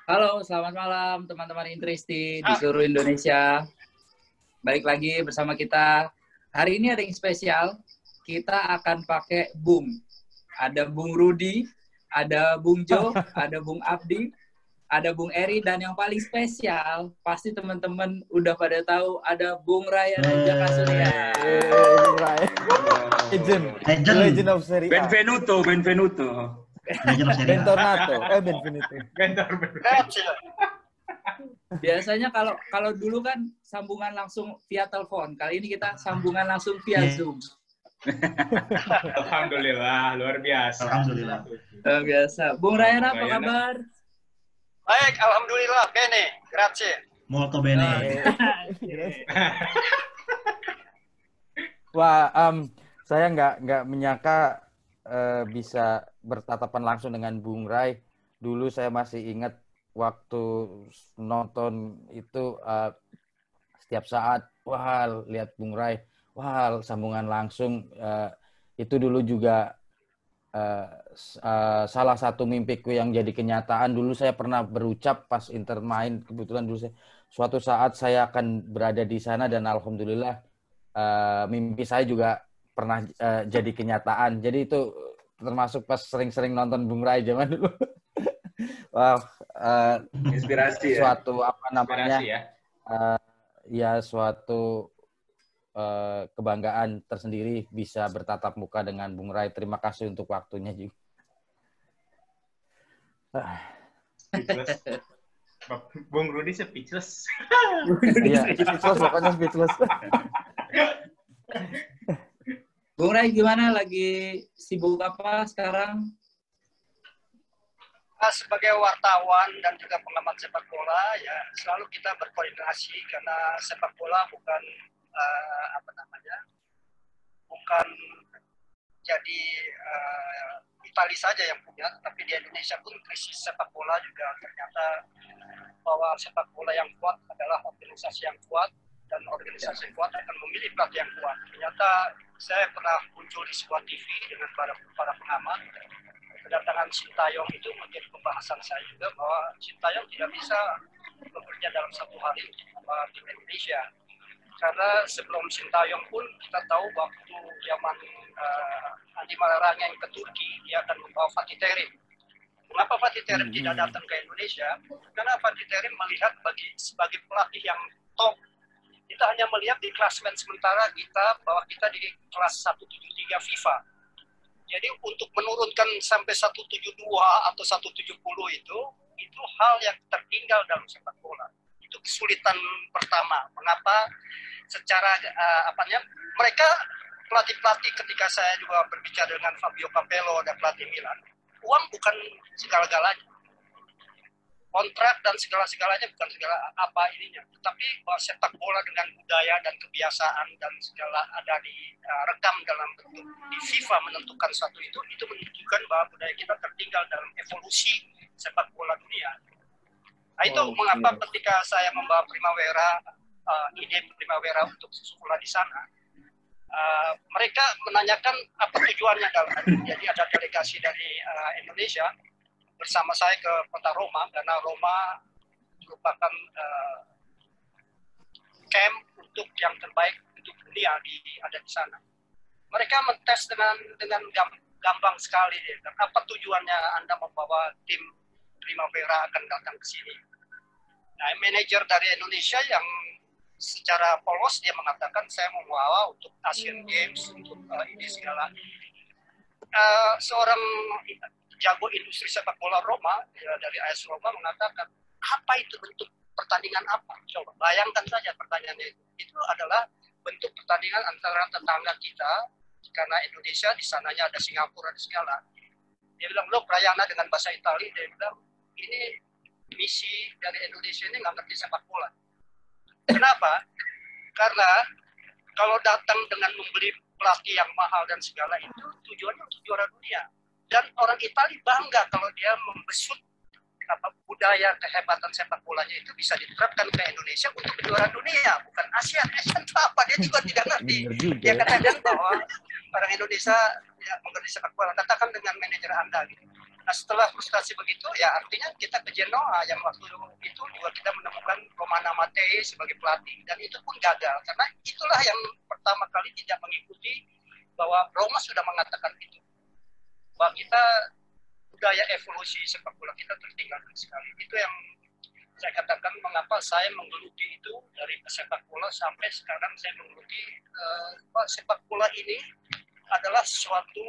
Halo, selamat malam teman-teman Intristi di seluruh Indonesia. Balik lagi bersama kita. Hari ini ada yang spesial. Kita akan pakai Bung. Ada Bung Rudi, ada Bung Jo, ada Bung Abdi, ada Bung Eri, dan yang paling spesial, pasti teman-teman udah pada tahu, ada Bung Ryan Jakasurya. Bung Ryan. Legend of Serie A. Benvenuto. Legend of Serie A. Benvenuto. Biasanya kalau dulu kan sambungan langsung via telepon. Kali ini kita sambungan langsung via Zoom. Alhamdulillah, luar biasa. Alhamdulillah. Luar biasa. Bung Ryan, apa kabar? Baik, alhamdulillah, bene, grazie. Molto bene. Wah, saya nggak menyangka bisa bertatapan langsung dengan Bung Rai. Dulu saya masih ingat waktu nonton itu setiap saat, wah lihat Bung Rai, wah sambungan langsung. Itu dulu juga salah satu mimpiku yang jadi kenyataan. Dulu saya pernah berucap pas Inter main, kebetulan dulu suatu saat saya akan berada di sana dan alhamdulillah mimpi saya juga pernah jadi kenyataan. Jadi itu termasuk pas sering-sering nonton Bung Rai zaman dulu. Wow, inspirasi suatu apa namanya? Inspirasi, ya suatu kebanggaan tersendiri bisa bertatap muka dengan Bung Rai. Terima kasih untuk waktunya juga. Bung Rudi speechless. Iya, speechless, pokoknya speechless. Bung Rai gimana? Lagi sibuk apa sekarang? Sebagai wartawan dan juga pengamat sepak bola, ya selalu kita berkoordinasi karena sepak bola bukan bukan jadi Italia saja yang punya, tapi di Indonesia pun krisis sepak bola juga ternyata bahwa sepak bola yang kuat adalah organisasi yang kuat dan organisasi yang kuat akan memilih pelatih yang kuat. Ternyata saya pernah muncul di sebuah TV dengan para pengamat. Kedatangan Sintayong itu menjadi pembahasan saya juga bahwa Sintayong tidak bisa bekerja dalam satu hari di Indonesia. Karena sebelum Sintayong pun kita tahu waktu zaman Andi Malarangeng ke Turki, dia akan membawa Fatih Terim. Mengapa Fatih Terim tidak datang ke Indonesia? Karena Fatih Terim melihat sebagai pelatih yang top, kita hanya melihat di klasemen sementara kita bahwa kita di kelas 173 FIFA. Jadi untuk menurunkan sampai 172 atau 170 itu hal yang tertinggal dalam sepak bola. Itu kesulitan pertama. Mengapa secara mereka pelatih-pelatih ketika saya juga berbicara dengan Fabio Capello dan pelatih Milan, uang bukan segala-galanya. Kontrak dan segala-segalanya bukan segala apa ininya, tetapi bahwa sepak bola dengan budaya dan kebiasaan dan segala ada rekam dalam bentuk di FIFA menentukan satu itu menunjukkan bahwa budaya kita tertinggal dalam evolusi sepak bola dunia. Nah, itu mengapa ketika saya membawa ide Primavera untuk sekolah di sana, mereka menanyakan apa tujuannya jadi ada delegasi dari Indonesia bersama saya ke kota Roma, karena Roma merupakan camp untuk yang terbaik untuk dunia ada di sana. Mereka mentes dengan gampang sekali. Apa tujuannya Anda membawa tim Primavera akan datang ke sini? Nah, manajer dari Indonesia yang secara polos dia mengatakan saya membawa untuk Asian Games, untuk ini segala. Seorang jago industri sepak bola Roma dari AS Roma mengatakan, apa itu bentuk pertandingan apa? Coba bayangkan saja pertanyaannya itu adalah bentuk pertandingan antara tetangga kita, karena Indonesia di sananya ada Singapura dan segala. Dia bilang, lo Prayana dengan bahasa Italia, dia bilang, ini misi dari Indonesia ini nggak ngerti sepak bola. Kenapa? Karena kalau datang dengan membeli pelatih yang mahal dan segala itu tujuannya untuk juara dunia. Dan orang Italia bangga kalau dia membesut budaya kehebatan sepak bolanya itu bisa diterapkan ke Indonesia untuk juara dunia, bukan ASEAN. ASEAN itu apa? Dia juga tidak ngerti. Dia katakan bahwa orang Indonesia ya, mengerti sepak bola. Katakan dengan manajer Anda gitu. Nah setelah frustasi begitu ya artinya kita ke Genoa yang waktu itu juga kita menemukan Romano Mattei sebagai pelatih dan itu pun gagal karena itulah yang pertama kali tidak mengikuti bahwa Roma sudah mengatakan itu bahwa kita budaya evolusi sepak bola kita tertinggal sekali. Itu yang saya katakan mengapa saya menggeluti itu dari sepak bola sampai sekarang saya menggeluti sepak bola ini adalah suatu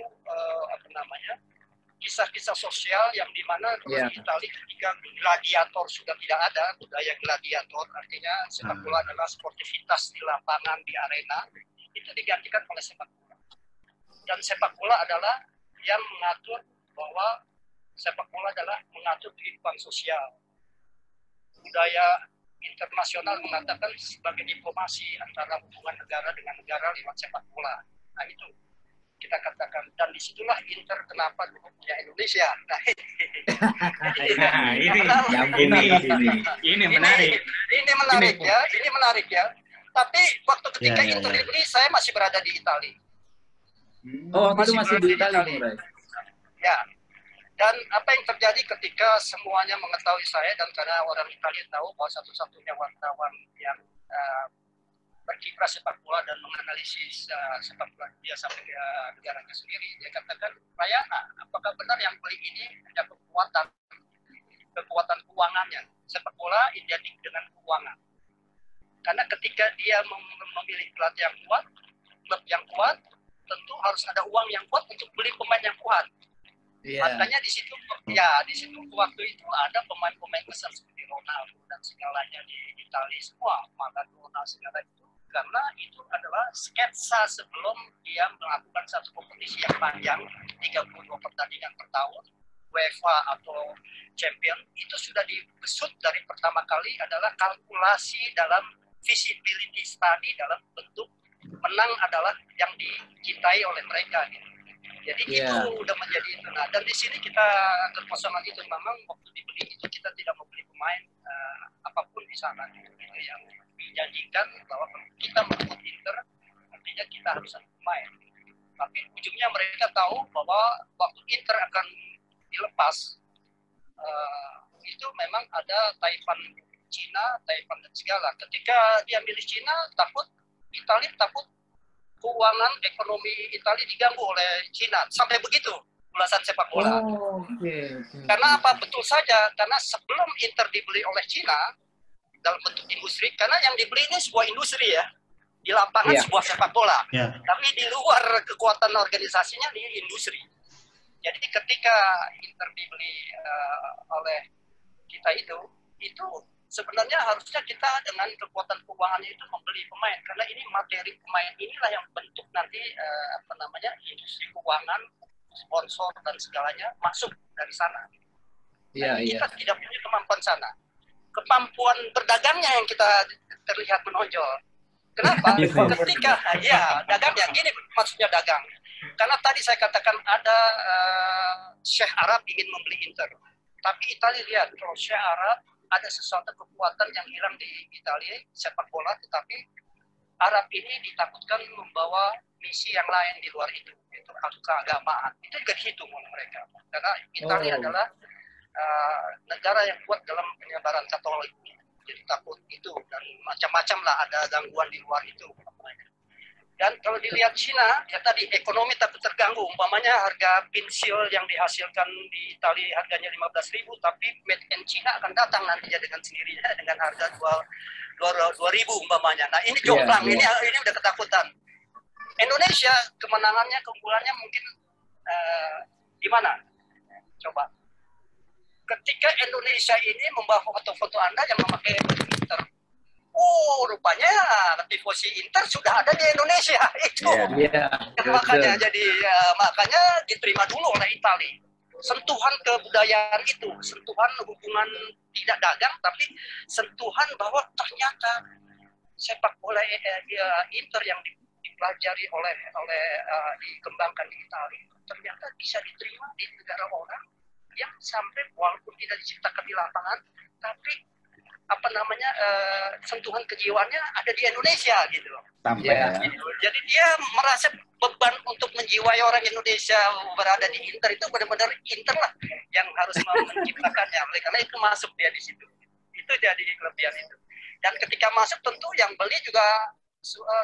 kisah-kisah sosial yang dimana di Italia ketika gladiator sudah tidak ada, budaya gladiator artinya sepak bola adalah sportivitas di lapangan, di arena, itu digantikan oleh sepak bola. Dan sepak bola adalah yang mengatur bahwa sepak bola adalah mengatur kehidupan sosial. Budaya internasional mengatakan sebagai diplomasi antara hubungan negara dengan negara lewat sepak bola. Nah itu kita katakan, dan disitulah Inter kenapa dulu punya Indonesia. Nah, ini menarik. Ini menarik ya. Tapi waktu ketika Inter dibeli, saya masih berada di Italia. Oh, masih di Italia, ya. Dan apa yang terjadi ketika semuanya mengetahui saya dan karena orang Italia tahu bahwa satu-satunya wartawan yang berkiprah sepak bola dan menganalisis sepak bola dia sampai ke negaranya sendiri, dia katakan, Rayana, apakah benar yang beli ini ada kekuatan keuangannya? Sepak bola identik dengan keuangan. Karena ketika dia memilih pelatih yang kuat, klub yang kuat, tentu harus ada uang yang kuat untuk beli pemain yang kuat. Makanya di situ waktu itu ada pemain-pemain besar seperti Ronaldo dan segalanya di Italia semua, Maradona segala itu. Karena itu adalah sketsa sebelum dia melakukan satu kompetisi yang panjang, 32 pertandingan per tahun, UEFA atau Champion, itu sudah dibesut dari pertama kali adalah kalkulasi dalam visibility study dalam bentuk menang adalah yang dicintai oleh mereka. Gitu. Jadi itu udah menjadi itu. Nah, dan di sini kita kekosongan itu memang waktu dibeli itu kita tidak membeli pemain apapun di sana. Gitu, yang dijanjikan bahwa kita merebut Inter, artinya kita harus ada pemain. Tapi ujungnya mereka tahu bahwa waktu Inter akan dilepas, itu memang ada taipan Cina, taipan dan segala. Ketika dia milih Cina, Italia takut keuangan ekonomi Italia diganggu oleh Cina. Sampai begitu ulasan sepak bola. Karena apa? Betul saja. Karena sebelum Inter dibeli oleh Cina, dalam bentuk industri, karena yang dibeli ini sebuah industri ya, di lapangan sebuah sepak bola, tapi di luar kekuatan organisasinya di industri. Jadi ketika Inter dibeli oleh kita itu sebenarnya harusnya kita dengan kekuatan keuangannya itu membeli pemain, karena ini materi pemain inilah yang bentuk nanti industri keuangan, sponsor dan segalanya masuk dari sana. Kita tidak punya kemampuan sana. Kemampuan berdagangnya yang kita terlihat menonjol. Kenapa? Ketika dagangnya gini maksudnya dagang. Karena tadi saya katakan ada Syekh Arab ingin membeli Inter, tapi Italia lihat kalau Syekh Arab ada sesuatu kekuatan yang hilang di Italia sepak bola, tetapi Arab ini ditakutkan membawa misi yang lain di luar itu keagamaan. Itu juga dihitung oleh mereka. Karena Italia adalah negara yang kuat dalam penyebaran Katolik, jadi takut itu dan macam-macam lah ada gangguan di luar itu. Dan kalau dilihat Cina, ya tadi ekonomi tak terganggu. Umpamanya harga pensil yang dihasilkan di Italia harganya 15.000, tapi made in Cina akan datang nantinya dengan sendirinya dengan harga 2.000 umpamanya. Nah ini jomplang, ini udah ketakutan. Indonesia kemenangannya, keunggulannya mungkin gimana? Coba. Ketika Indonesia ini membawa foto-foto Anda yang memakai Inter, rupanya tifosi Inter sudah ada di Indonesia itu. Makanya makanya diterima dulu oleh Italia. Sentuhan kebudayaan itu, sentuhan hubungan tidak dagang, tapi sentuhan bahwa ternyata sepak bola Inter yang dipelajari oleh dikembangkan di Italia ternyata bisa diterima di negara orang yang sampai walaupun tidak diciptakan di lapangan, tapi sentuhan kejiwaannya ada di Indonesia gitu. Jadi dia merasa beban untuk menjiwai orang Indonesia berada di Inter itu benar-benar Inter lah yang harus menciptakannya. Oleh karena itu masuk dia di situ. Itu jadi kelebihan itu. Dan ketika masuk tentu yang beli juga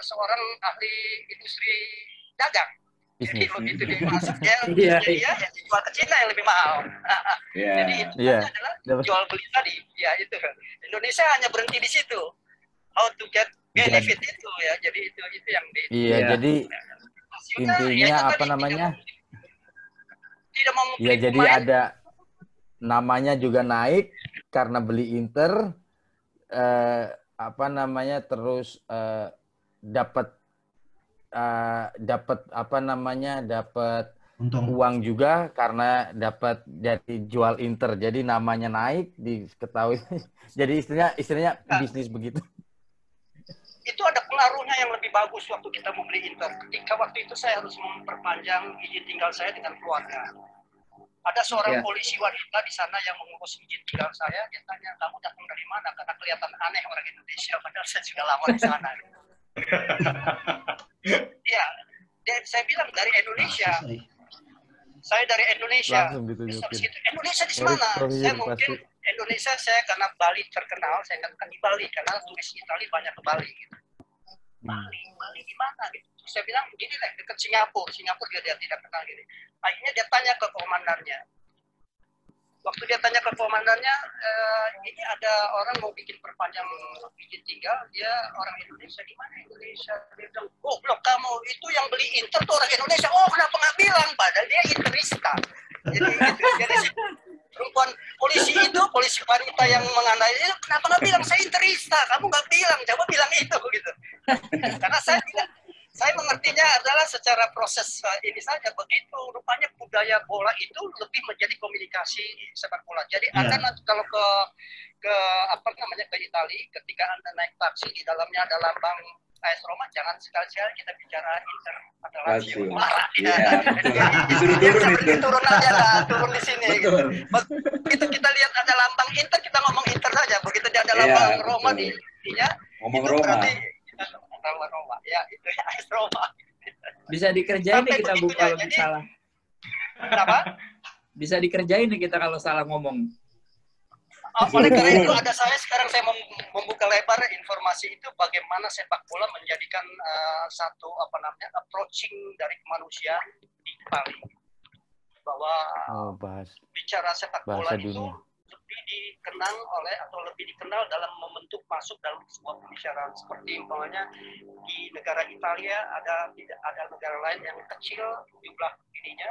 seorang ahli industri dagang. Jadi begitu dia masuk dia jual ke Cina yang lebih mahal. Jadi itu adalah jual beli tadi. Ya itu. Indonesia hanya berhenti di situ. How to get benefit itu ya. Jadi itu yang jadi intinya apa namanya? Tidak mau ya jadi pemain. Ada namanya juga naik karena beli Inter. Apa namanya terus dapat apa namanya dapat uang juga karena dapat dari jual Inter, jadi namanya naik diketahui. Jadi istilahnya bisnis begitu. Itu ada pengaruhnya yang lebih bagus waktu kita mau beli Inter. Ketika waktu itu saya harus memperpanjang izin tinggal saya dengan keluarga. Ada seorang polisi wanita di sana yang mengurus izin tinggal saya. Dia tanya, kamu datang dari mana? Karena kelihatan aneh orang Indonesia. Padahal saya sudah lama di sana. Ya, saya bilang dari Indonesia. Saya dari Indonesia. Indonesia di mana? Saya mungkin Indonesia saya karena Bali terkenal. Saya katakan di Bali karena turis Italia banyak ke Bali. Gitu. Bali di mana? Gitu. Saya bilang gini lah, dekat Singapura dia tidak kenal gini. Akhirnya dia tanya ke komandannya. Waktu dia tanya ke komandannya, ini ada orang mau bikin perpanjang izin tinggal, dia orang Indonesia. Di mana Indonesia? Dia bilang, goblok kamu, itu yang beli Inter tuh orang Indonesia. Oh, kenapa nggak bilang? Padahal dia Interista. Jadi perempuan polisi wanita yang mengandai itu, kenapa nggak bilang saya Interista? Kamu nggak bilang, coba bilang itu gitu. Karena saya mengertinya adalah secara proses ini saja begitu. Rupanya budaya bola itu lebih menjadi komunikasi sepak bola. Jadi Anda nanti kalau ke Italia, ketika Anda naik taksi di dalamnya ada lambang AS Roma, jangan sekali-sekali kita bicara Inter atau Lazio. Marah ya. Disuruh turun itu. Turun aja lah, turun di sini. Gitu. Begitu kita lihat ada lambang Inter, kita ngomong Inter saja. Begitu dia ada lambang Roma di ininya, ngomong Roma. Roma, ya itu ya AS Roma. Bisa dikerjain nih kita kalau salah. Kenapa? Bisa dikerjain nih kita kalau salah ngomong. Oleh karena itu saya sekarang membuka lebar informasi itu bagaimana sepak bola menjadikan satu approaching dari kemanusiaan di Bali. Bahwa bicara sepak bola itu lebih dikenang lebih dikenal dalam membentuk masuk dalam sebuah pembicaraan, seperti umpamanya di negara Italia ada negara lain yang kecil jumlah ininya,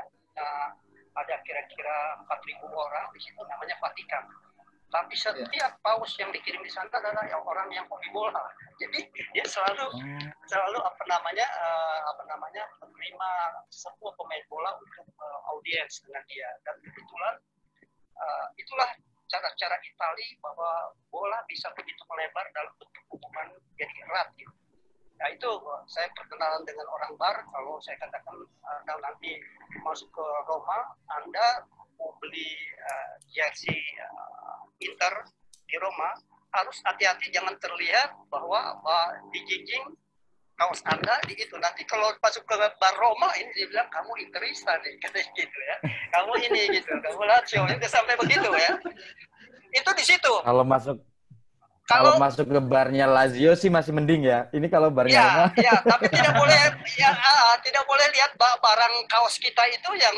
ada kira-kira 4.000 orang di situ namanya Vatikan. Tapi setiap paus yang dikirim di sana adalah orang yang hobi bola. Jadi dia selalu menerima semua pemain bola untuk audiens dengan dia. Dan kebetulan itulah cara-cara Italia bahwa bola bisa begitu melebar dalam bentuk hubungan jadi erat gitu. Nah itu saya perkenalan dengan orang bar. Kalau saya katakan Anda nanti masuk ke Roma, Anda mau beli jersey Inter di Roma, harus hati-hati jangan terlihat bahwa di jinjing kaos Anda di itu. Nanti kalau masuk ke bar Roma ini dia bilang kamu Interista nih, katanya gitu ya. Kamu ini gitu, kamu Lazio, itu sampai begitu ya. Itu di situ. Kalau masuk ke barnya Lazio sih masih mending ya. Ini kalau barnya Roma. Ya, tapi tidak boleh lihat barang kaos kita itu yang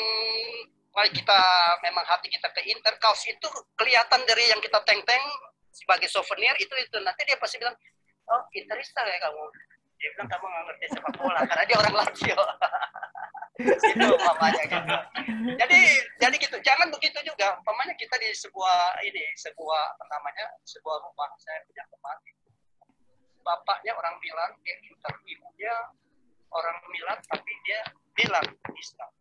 kita memang hati kita ke Inter, kaos itu kelihatan dari yang kita teng-teng sebagai souvenir itu nanti dia pasti bilang, oh Interista ya kamu. Dia bilang kamu nggak ngerti sepak bola karena dia orang Lazio. Itu mamanya gitu. Jadi gitu, jangan begitu juga. Umpamanya kita di sebuah rumah, saya punya teman. Bapaknya orang Milan, dia Inter, ibunya orang Milan, tapi dia bilang Islam.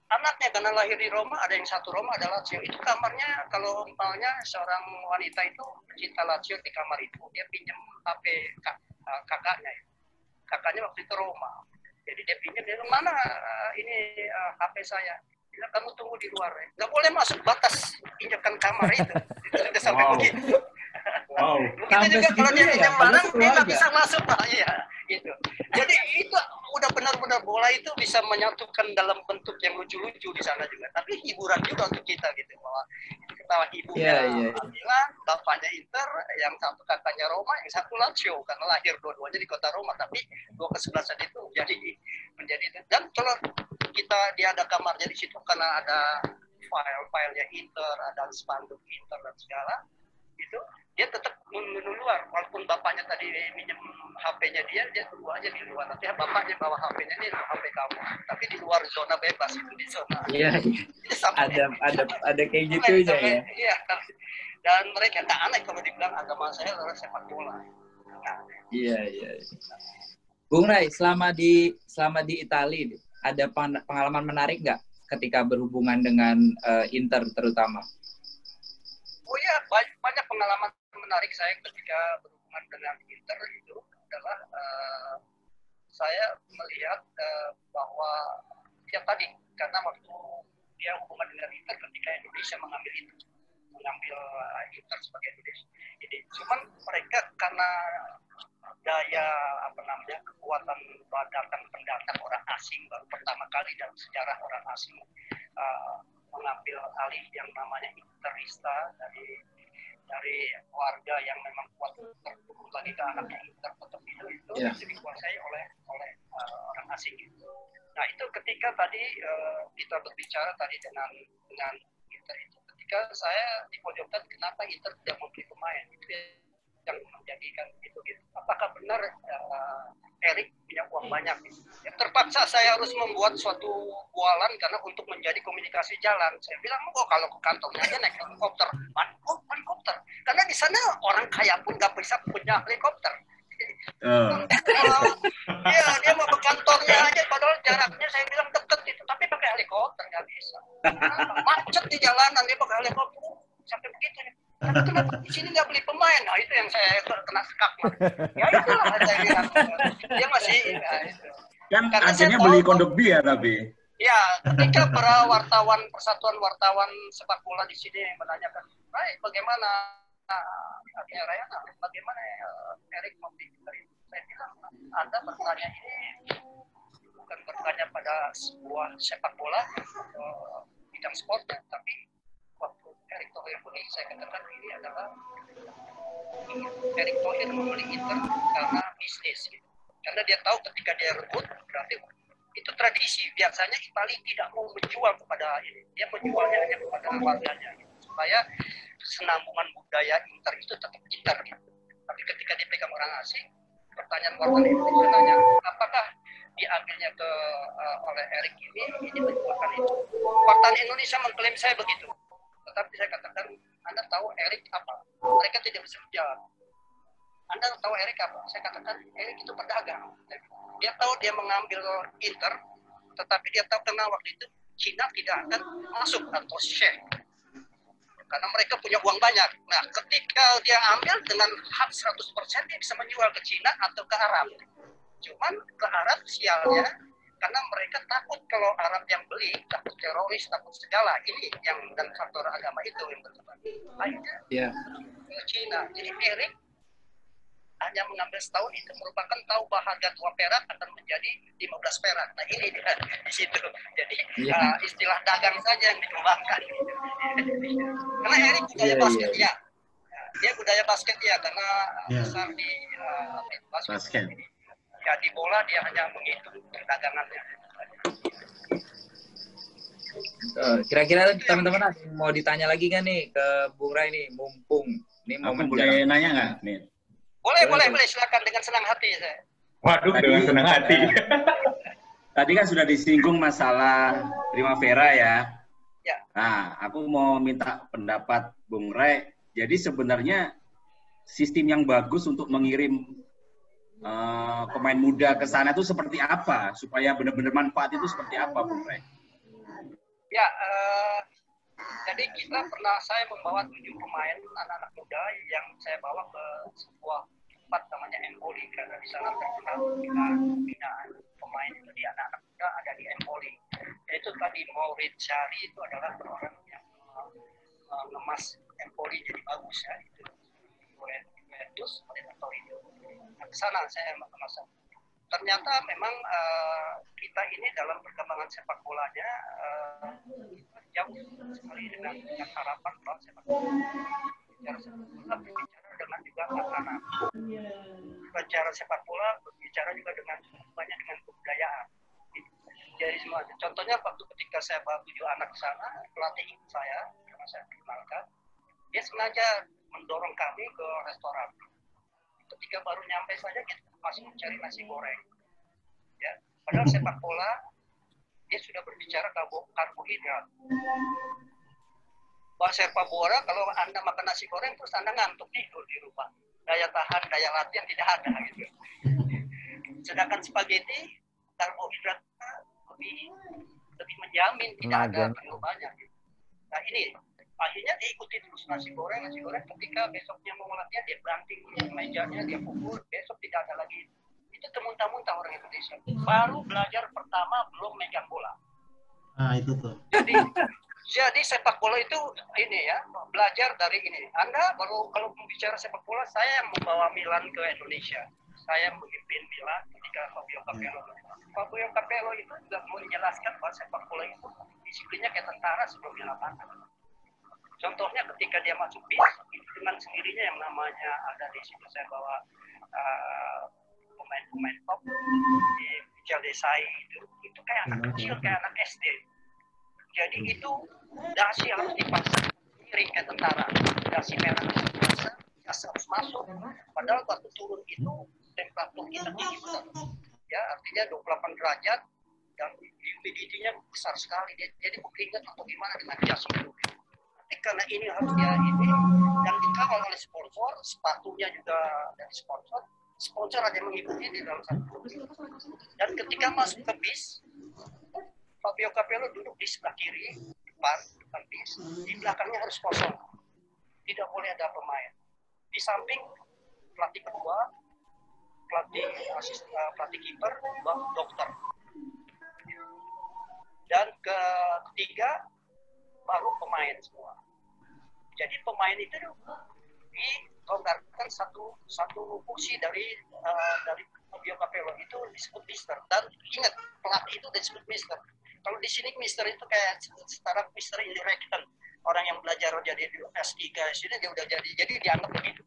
Anaknya karena lahir di Roma, ada yang satu Roma ada Lazio. Itu kamarnya, kalau umpamanya seorang wanita itu pecinta Lazio di kamar itu, dia pinjam HP kakaknya. Kakaknya waktu itu Roma. Jadi dia pinjam, dia bilang, mana ini HP saya? Dia bilang, kamu tunggu di luar ya. Nggak boleh masuk batas injakan kamar itu. Itu sudah sampai begitu. Wow. Begitu juga kalau dia pinjam barang, dia nggak bisa masuk. Iya. Gitu. Jadi itu udah benar-benar bola itu bisa menyatukan dalam bentuk yang lucu-lucu di sana juga. Tapi hiburan juga untuk kita gitu, bahwa ketawa ibunya Milan, bapaknya Inter, yang satu kakaknya Roma, yang satu Lazio karena lahir dua-duanya di kota Roma. Tapi dua kesebelasan itu menjadi dan kalau dia ada kamarnya di situ karena ada file-filenya Inter, ada spanduk Inter dan segala itu, dia tetap luar walaupun bapaknya tadi minjem HP-nya dia tunggu aja di luar, nanti bapaknya bawa HP-nya, ini HP kamu, tapi di luar zona bebas, itu di zona ada kayak gitu aja ya. Iya, dan mereka nggak aneh kalau dibilang agama saya adalah sepak bola. Iya. Bung Rai, selama di Italia ada pengalaman menarik nggak ketika berhubungan dengan Inter terutama? Oh ya, banyak pengalaman menarik saya ketika berhubungan dengan Inter itu adalah saya melihat bahwa ya tadi karena waktu dia hubungan dengan Inter ketika Indonesia mengambil Inter sebagai Indonesia. Jadi cuman mereka karena daya kekuatan pendatang orang asing baru pertama kali dalam sejarah orang asing mengambil alih yang namanya Interista dari warga yang memang kuat terturun lagi ke anaknya Inter tetap itu dikuasai oleh orang asing gitu. Nah itu ketika tadi kita berbicara tadi dengan Inter itu, ketika saya dipojokkan kenapa Inter tidak membeli pemain, itu yang menjadikan itu gitu. Apakah benar Erik punya uang banyak? Gitu. Ya, terpaksa saya harus membuat suatu bualan karena untuk menjadi komunikasi jalan. Saya bilang, kalau ke kantornya aja naik helikopter. Helikopter. Karena di sana orang kaya pun nggak bisa punya helikopter. Dia mau ke kantornya aja, padahal jaraknya saya bilang deket itu, tapi pakai helikopter nggak bisa. Macet di jalanan dia pakai helikopter sampai begitu. Tapi kenapa di sini nggak beli pemain? Nah itu yang saya kena sekak. Ya itulah saya bilang. Dia masih itu. Kan akhirnya beli kondok dia tapi. Ya, ketika para persatuan wartawan sepak bola di sini menanyakan, bagaimana akhirnya Rayana, bagaimana Erik membeli dari saya bilang, Anda bertanya ini bukan bertanya pada sebuah sepak bola bidang sportnya, tapi waktu Erick Thohir beli, saya katakan ini adalah Erick Thohir membeli Inter karena bisnis gitu. Karena dia tahu ketika dia rebut berarti itu tradisi, biasanya Italia tidak mau menjual kepada ini, dia menjualnya hanya kepada warganya gitu. Supaya kesenambungan budaya Inter itu tetap Inter gitu. Tapi ketika dipegang orang asing, pertanyaan wartawan Indonesia nanya, apakah diambilnya oleh Erik ini menjualkan itu? Wartawan Indonesia mengklaim saya begitu. Tetapi saya katakan, Anda tahu Erik apa? Mereka tidak bisa menjawab. Anda tahu Erik apa? Saya katakan, Erik itu pedagang. Dia tahu dia mengambil Inter, tetapi dia tahu karena waktu itu Cina tidak akan masuk atau share. Karena mereka punya uang banyak. Nah, ketika dia ambil dengan hak 100%, dia bisa menjual ke Cina atau ke Arab. Cuman ke Arab sialnya, karena mereka takut kalau Arab yang beli, takut teroris, takut segala. Ini yang dan faktor agama itu yang berkembang. Akhirnya ke Cina. Jadi Erik hanya mengambil setahun itu merupakan tahu bahwa harga 2 perak akan menjadi 15 perak. Nah ini dia di situ. Jadi istilah dagang saja yang dikembangkan. Karena Erik budaya basket ya. Dia budaya basket ya karena besar di basket. Ya di bola dia hanya menghitung perdagangannya. Kira-kira teman-teman mau ditanya lagi nggak nih ke Bung Rai nih, mumpung ini momen boleh nanya nggak nih? Boleh, silakan dengan senang hati saya. Waduh, dengan senang hati. Tadi kan sudah disinggung masalah Primavera ya. Nah, aku mau minta pendapat Bung Rai. Jadi sebenarnya sistem yang bagus untuk mengirim pemain muda ke sana itu seperti apa? Supaya benar-benar manfaat itu seperti apa, Bung Rai? Ya, jadi saya membawa 7 pemain anak-anak muda yang saya bawa ke sebuah tempat namanya Empoli karena di sana terkenal pembinaan pemain itu di anak-anak muda ada di Empoli. Itu tadi Maurizio Sarri itu adalah orang yang mengemas Empoli jadi bagus ya itu. Juventus atau itu. Nah, ke sana saya mengemas. ternyata memang kita ini dalam perkembangan sepak bolanya jauh sekali dengan harapan bahwa sepak bola berbicara dengan juga makanan, berbicara sepak bola berbicara juga dengan banyak dengan kebudayaan. Jadi semuanya. Contohnya waktu ketika saya bawa 7 anak ke sana, pelatih saya karena saya perkenalkan, dia sengaja mendorong kami ke restoran. Ketika baru nyampe saja kita masih mencari nasi goreng. Ya, padahal sepak bola dia sudah berbicara karbohidrat. Bahwa sepak bola kalau Anda makan nasi goreng terus Anda ngantuk tidur di rumah. Daya tahan, daya latihan tidak ada gitu. Sedangkan spaghetti karbohidratnya lebih menjamin tidak ada terlalu banyak. Nah ini akhirnya diikuti terus nasi goreng ketika besoknya mau latihan dia banting mejanya, dia pukul, besok tidak ada lagi. Itu temuntah-muntah orang Indonesia. Baru belajar pertama belum megang bola. Nah itu tuh. Jadi sepak bola itu ini ya, belajar dari ini. Anda baru kalau bicara sepak bola, saya yang membawa Milan ke Indonesia. Saya memimpin Milan ketika Fabio Capello. Fabio Capello itu juga mau menjelaskan bahwa sepak bola itu disiplinnya kayak tentara sebelum di lapangan. Contohnya ketika dia masuk bis, itu dengan sendirinya yang namanya ada di situ saya bawa pemain-pemain top di Michel Desai itu kayak anak kecil, kayak anak SD. Jadi itu dasi harus dipasang miring kayak tentara, dasi merah dipasang, jas harus masuk. Padahal waktu turun itu temperatur kita tinggi benar. Ya, artinya 28 derajat dan humidity-nya besar sekali. Jadi berkeringat atau gimana dengan jas itu. Tapi karena ini harus dia ini dan dikawal oleh sponsor, sepatunya juga dari sponsor ada yang mengikuti di dalam satu bis. Dan ketika masuk ke bis, Fabio Capello duduk di sebelah kiri, depan bis, di belakangnya harus kosong. Tidak boleh ada pemain. Di samping pelatih kedua, pelatih kiper, dokter. Dan ketiga baru pemain semua. Jadi pemain itu dilonggarkan satu fungsi dari Fabio Capello itu disebut Mister. Dan ingat pelatih itu disebut Mister. Kalau di sini Mister itu kayak setara Mister indirecten. Orang yang belajar jadi S3 sini dia udah jadi dianggap begitu.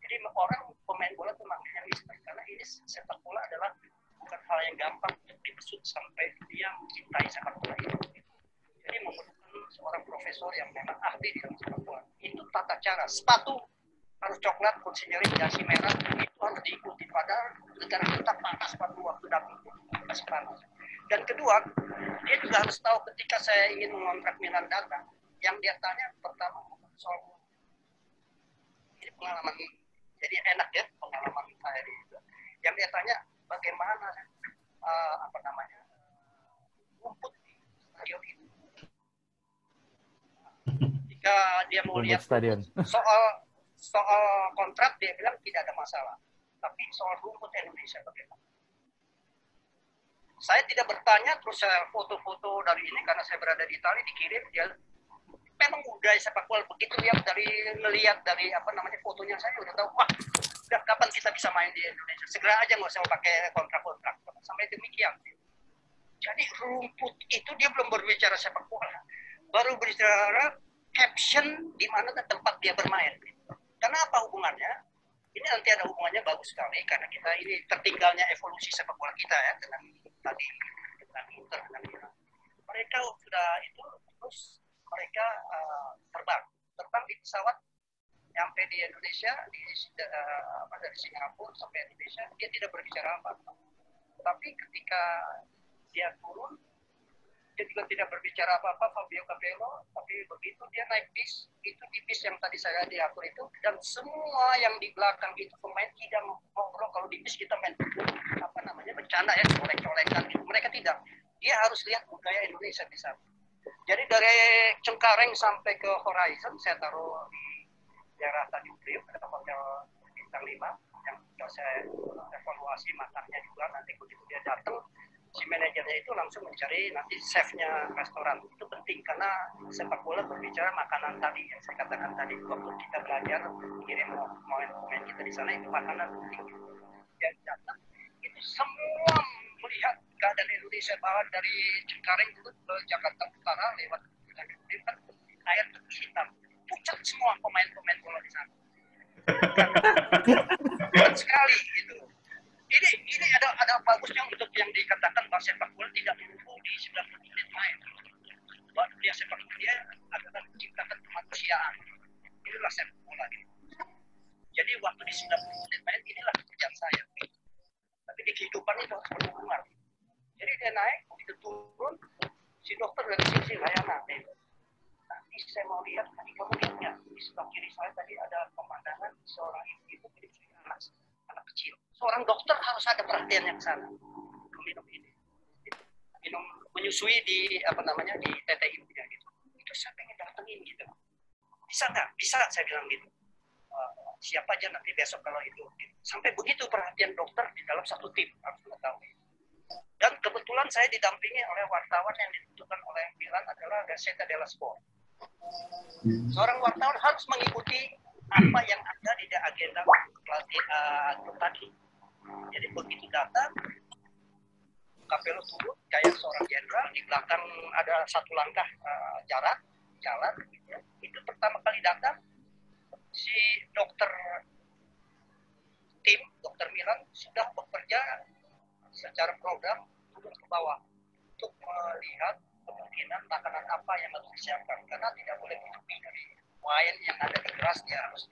Jadi orang pemain bola itu makanya Mister karena ini sepak bola adalah bukan hal yang gampang untuk dibesut sampai dia mencintai sepak bola itu. Jadi memerlukan seorang profesor yang memang ahli di dalam sepak bola. Itu tata cara. Sepatu harus coklat, konsinyering, dasi merah itu harus diikuti. Padahal negara kita panas pada waktu datang masih panas. Dan kedua, dia juga harus tahu ketika saya ingin mengontrak Milan datang, yang dia tanya pertama soal ini pengalaman, jadi enak ya pengalaman saya itu. Yang dia tanya bagaimana rumput di stadion itu. Jika dia mau lihat stadion. soal kontrak dia bilang tidak ada masalah, tapi soal rumput Indonesia bagaimana? Saya tidak bertanya, terus saya foto-foto dari ini karena saya berada di Italia dikirim dia. Memang budaya sepak bola begitu melihat dari fotonya saya udah tahu wah udah kapan kita bisa main di Indonesia segera aja nggak usah pakai kontrak sampai demikian. Jadi rumput itu dia belum berbicara sepak bola, baru berbicara caption di mana tempat dia bermain. Karena apa hubungannya? Ini nanti ada hubungannya bagus sekali karena kita ini tertinggalnya evolusi sepak bola kita ya dengan tadi dengan Inter dengan Milan. Mereka sudah itu terus mereka terbang di pesawat nyampe di Indonesia dari Singapura sampai Indonesia dia tidak berbicara apa-apa. Tapi ketika dia turun dia juga tidak berbicara apa-apa Fabio Capello, tapi begitu dia naik bis, itu di bis yang tadi saya diatur itu, dan semua yang di belakang itu pemain tidak ngobrol. Kalau di bis kita main bercanda ya, colek-colekan gitu. Mereka tidak. Dia harus lihat budaya Indonesia di sana. Jadi dari Cengkareng sampai ke Horizon, saya taruh di daerah Tanjung Priok, ada hotel bintang 5, yang sudah saya evaluasi matangnya juga, nanti begitu dia datang, si manajernya itu langsung mencari nanti chefnya restoran. Itu penting karena sepak bola berbicara makanan tadi yang saya katakan tadi waktu kita belajar kirim pemain kita di sana itu makanan penting. Yang datang itu itu semua melihat keadaan Indonesia bahkan dari Cengkareng itu ke Jakarta Utara lewat kan air hitam, pucat semua pemain-pemain bola di sana. Pucat sekali gitu. Ini ada bagusnya untuk yang dikatakan bahwa sepak bola tidak melulu di 90 menit main. Bahwa dia sepak bola dia adalah menciptakan kemanusiaan. Inilah sepak bola. Jadi waktu di 90 menit main inilah pekerjaan saya. Tapi di kehidupan itu harus berhubungan. Jadi dia naik, begitu turun, si dokter dari sisi layanan. Nanti saya mau lihat, tadi kamu lihat di sebelah kiri saya tadi ada pemandangan seorang ibu menyusui anak kecil. Seorang dokter harus ada perhatiannya ke sana. Minum ini, minum menyusui di di tete ibunya gitu. Itu saya pengen datengin gitu. Bisa nggak? Bisa, saya bilang gitu. Siapa aja nanti besok kalau itu. Gitu. Sampai begitu perhatian dokter di dalam satu tim harus mengetahui. Dan kebetulan saya didampingi oleh wartawan yang ditentukan oleh Milan adalah Gazzetta dello Sport. Seorang wartawan harus mengikuti apa yang ada di agenda tadi. Jadi begitu datang, Capello turun kayak seorang jenderal, di belakang ada satu langkah jarak, jalan. Gitu. Itu pertama kali datang, si dokter Milan sudah bekerja secara program turun ke bawah untuk melihat kemungkinan makanan apa yang harus disiapkan karena tidak boleh lebih dari wine yang ada di gelas, dia harus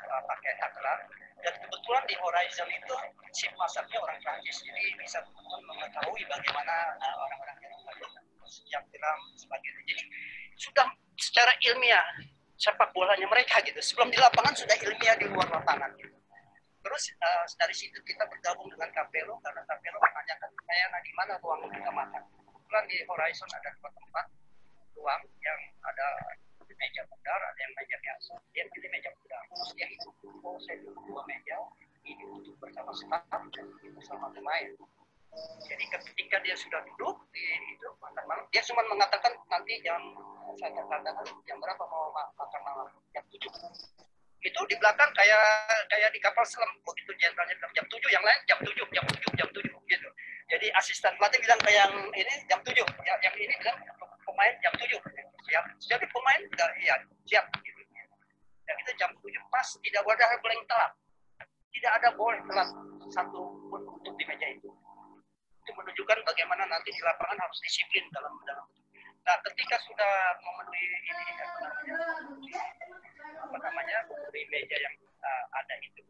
pakai taklar. Dan kebetulan di Horizon itu chef masaknya orang Prancis, jadi bisa mengetahui bagaimana orang-orang yang tiram sebagainya. Jadi sudah secara ilmiah sepak bolanya mereka gitu. Sebelum di lapangan sudah ilmiah di luar lapangan gitu. Terus dari situ kita bergabung dengan Capello karena Capello menanyakan saya di mana ruang kita makan. Kebetulan di Horizon ada 2 tempat ruang yang ada meja pudar, ada yang meja biasa. Dia pilih meja pudar. Terus dia itu saya duduk 2 meja, ini duduk bersama staff dan bersama pemain. Jadi ketika dia sudah duduk di itu makan malam, dia cuma mengatakan nanti saya katakan jam berapa mau makan malam, jam 7. Itu di belakang kayak di kapal selam, begitu jenderalnya bilang jam 7, yang lain jam 7 gitu. Jadi asisten pelatih bilang kayak yang ini jam 7, yang ini bilang pemain jam 7. Siap. Jadi pemain enggak iya, siap gitu. Dan itu jam 7 pas, tidak boleh telat. Tidak ada boleh telat satu pun untuk di meja itu. Itu menunjukkan bagaimana nanti di lapangan harus disiplin dalam. Nah, ketika sudah memenuhi memenuhi meja yang ada itu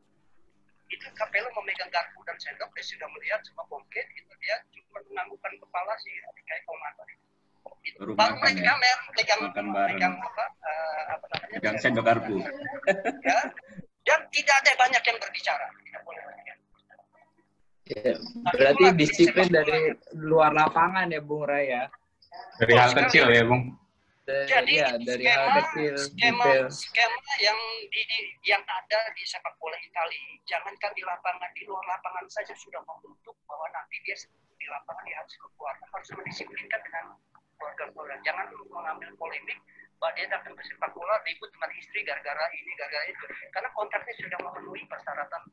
Capello memegang garpu dan sendok, dia sudah melihat semua komplit, itu dia cuma menganggukkan kepala sih kayak komando. Itu baru mereka pegang sendok garpu. Ya, dan tidak ada banyak yang berbicara, tidak boleh banyak. Ya, berarti disiplin dari luar lapangan ya Bung Ray ya. Dari hal kecil ya Bung. Jadi ya, dari hal kecil, skema yang ada di sepak bola Italia, jangankan di lapangan, di luar lapangan saja sudah membentuk bahwa nanti dia di lapangan dia harus keluar, harus mendisiplinkan dengan keluarga. Jangan mengambil polemik bahwa dia datang ke sepak bola ribut dengan istri gara-gara ini, gara-gara itu, karena kontraknya sudah memenuhi persyaratan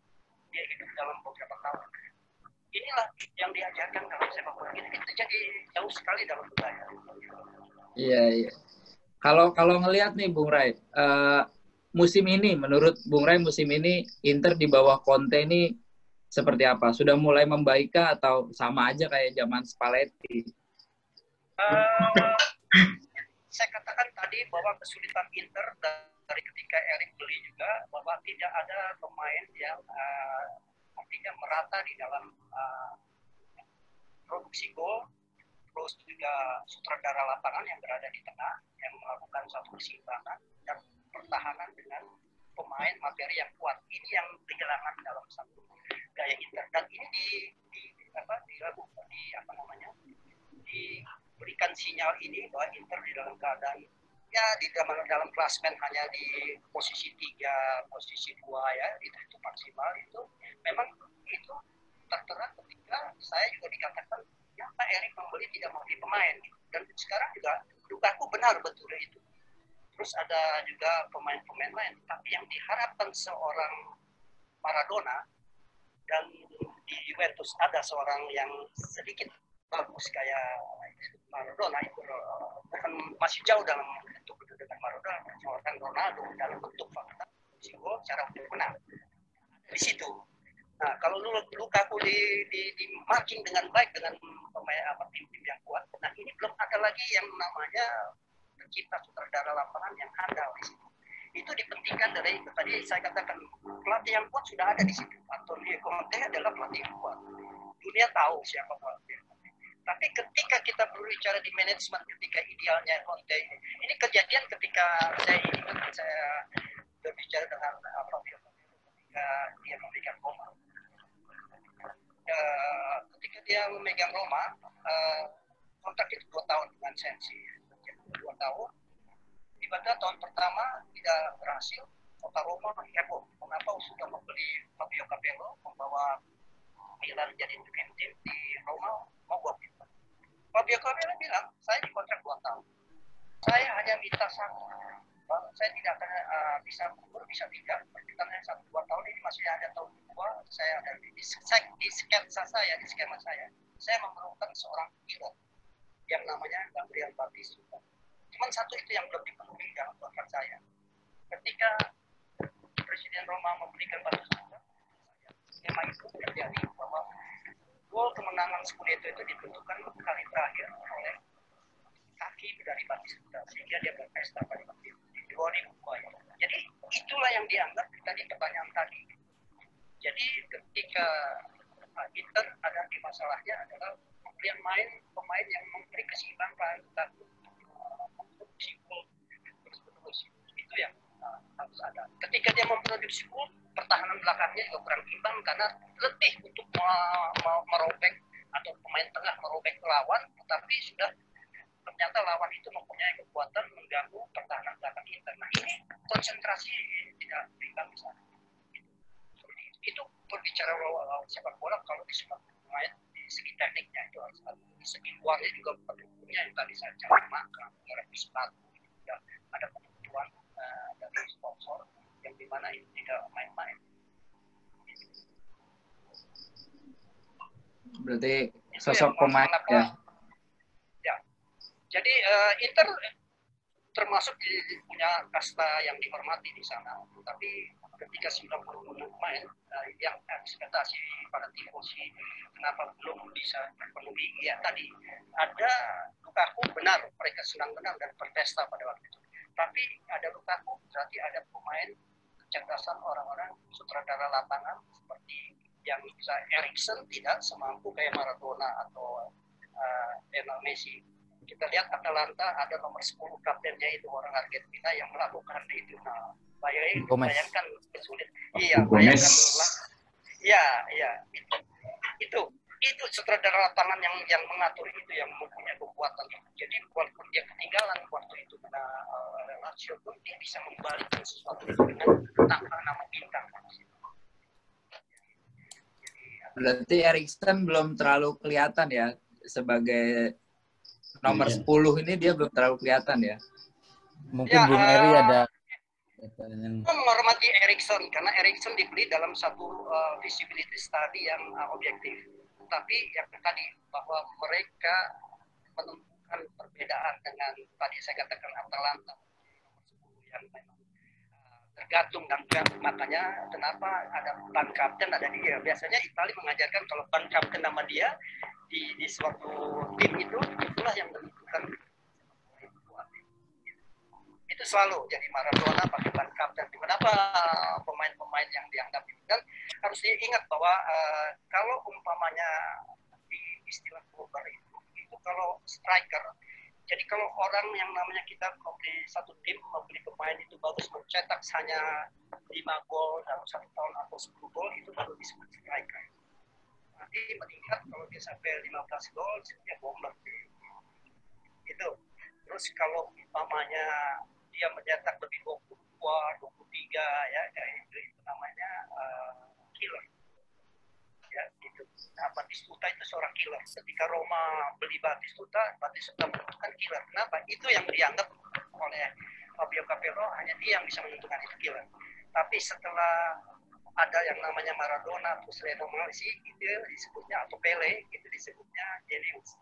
dia hidup dalam beberapa tahun. Inilah yang diajarkan dalam sepak bola. Kita jadi jauh sekali dalam budaya. Iya. Kalau ngelihat nih Bung Ray, musim ini menurut Bung Ray musim ini Inter di bawah Conte ini seperti apa? Sudah mulai membaik atau sama aja kayak zaman Spalletti? Saya katakan tadi bahwa kesulitan Inter dari ketika Erik beli juga bahwa tidak ada pemain yang artinya merata di dalam produksi gol. Terus juga sutradara lapangan yang berada di tengah yang melakukan satu keseimbangan dan pertahanan dengan pemain materi yang kuat. Ini yang kehilangan dalam satu gaya Inter, dan ini diberikan sinyal ini bahwa Inter di dalam keadaan ya di dalam klasmen hanya di posisi 3, posisi 2 ya, itu maksimal. Itu memang itu tertera ketika saya juga dikatakan Pak Erik membeli tidak membeli pemain, dan sekarang juga dugaku benar betul itu. Terus ada juga pemain-pemain lain, tapi yang diharapkan seorang Maradona dan di Juventus ada seorang yang sedikit bagus kayak Maradona itu, bukan masih jauh dalam bentuk kedudukan Maradona, seorang Ronaldo dalam bentuk fakta gol cara untuk menang di situ. Nah, kalau Lukaku di marking dengan baik dengan pemain tim-tim yang kuat, nah ini belum ada lagi yang namanya pencipta sutradara lapangan yang handal di situ. Itu dipentingkan dari tadi saya katakan pelatih yang kuat sudah ada di situ. Antonio Conte adalah pelatih yang kuat. Dunia tahu siapa pelatih. Tapi ketika kita berbicara di manajemen, ketika idealnya Conte ini kejadian ketika saya berbicara dengan Fabio ketika dia memegang Roma. Ketika dia memegang Roma, kontrak itu 2 tahun dengan Sensi, 2 tahun. Tiba-tiba tahun pertama tidak berhasil, kota Roma heboh. Kenapa sudah membeli Fabio Capello, membawa Milan jadi tim di Roma, mogok. Fabio Capello bilang, saya dikontrak 2 tahun. Saya hanya minta satu. Saya tidak akan bisa mundur, bisa tidak. Karena 1-2 tahun ini masih ada tahun kedua. Saya ada di sketsa saya, di skema saya memerlukan seorang pilot yang namanya Gabriel Batistuta. Cuman satu itu yang belum dipenuhi dalam kontrak saya. Ketika Presiden Roma memberikan Batistuta, skema itu terjadi bahwa gol kemenangan Scudetto itu ditentukan kali terakhir oleh kaki dari Batistuta sehingga dia berpesta pada waktu itu di 2002. Jadi itulah yang dianggap tadi pertanyaan tadi. Jadi ketika Inter ada di masalahnya adalah pembelian pemain yang memberi keseimbangan memproduksi gol terus-menerus. Itu yang harus ada. Ketika dia memproduksi gol, pertahanan belakangnya juga kurang imbang karena letih untuk merobek atau pemain tengah merobek lawan, tetapi sudah ternyata lawan itu mempunyai kekuatan mengganggu pertahanan belakang Inter. Nah ini konsentrasi tidak imbang di sana. Itu berbicara sepak bola kalau di semua pemain di segi tekniknya itu harus ada. Di segi luarnya juga pendukungnya yang tadi saya ceritakan, sepatu juga ada kebutuhan dari sponsor yang dimana itu tidak main-main. Berarti sosok pemain ya. Jadi Inter termasuk punya kasta yang dihormati di sana. Tapi ketika 90 pemain yang ekspektasi para tifosi kenapa belum bisa terpenuhi? Ya tadi ada Lukaku, benar mereka senang menang dan berpesta pada waktu itu. Tapi ada Lukaku berarti ada pemain kecerdasan orang-orang sutradara lapangan seperti yang bisa Eriksen tidak semampu kayak Maradona atau Lionel Messi. Kita lihat Atalanta ada nomor 10 kaptennya itu orang Argentina yang melakukan itu. Nah, bayangkan sulit. Iya, bayangkan lah. Iya, itu sutradara lapangan yang mengatur itu yang mempunyai kekuatan. Jadi walaupun dia ketinggalan waktu itu karena Lazio pun dia bisa membalikkan sesuatu itu dengan tanpa nama bintang. Berarti Eriksen belum terlalu kelihatan ya sebagai nomor 10 ini dia belum terlalu kelihatan ya. Mungkin Bung Eri ada menghormati Eriksen karena Eriksen dibeli dalam satu visibility study yang objektif. Tapi yang tadi bahwa mereka menemukan perbedaan dengan tadi saya katakan Atalanta yang memang tergantung dan makanya kenapa ada ban kapten ada dia. Biasanya Italia mengajarkan kalau ban kapten nama dia di suatu tim itulah yang menentukan itu selalu jadi Maradona pakai ban kapten. Kenapa pemain-pemain yang dianggap itu dan harus diingat bahwa kalau umpamanya di istilah global itu kalau striker, jadi kalau orang yang namanya kita membeli satu tim membeli pemain itu bagus mencetak hanya 5 gol dalam 1 tahun atau 10 gol itu baru disebut striker. Nanti meningkat kalau dia sampai 15 gol dia bomber itu. Terus kalau umpamanya dia mencetak lebih 22, 23 ya itu namanya killer. Ya gitu. Nah, Batistuta itu seorang killer. Ketika Roma beli Batistuta menentukan killer. Kenapa? Itu yang dianggap oleh Fabio Capello hanya dia yang bisa menentukan itu killer. Tapi setelah ada yang namanya Maradona, terus Lionel Messi itu disebutnya, atau Pele itu disebutnya genius.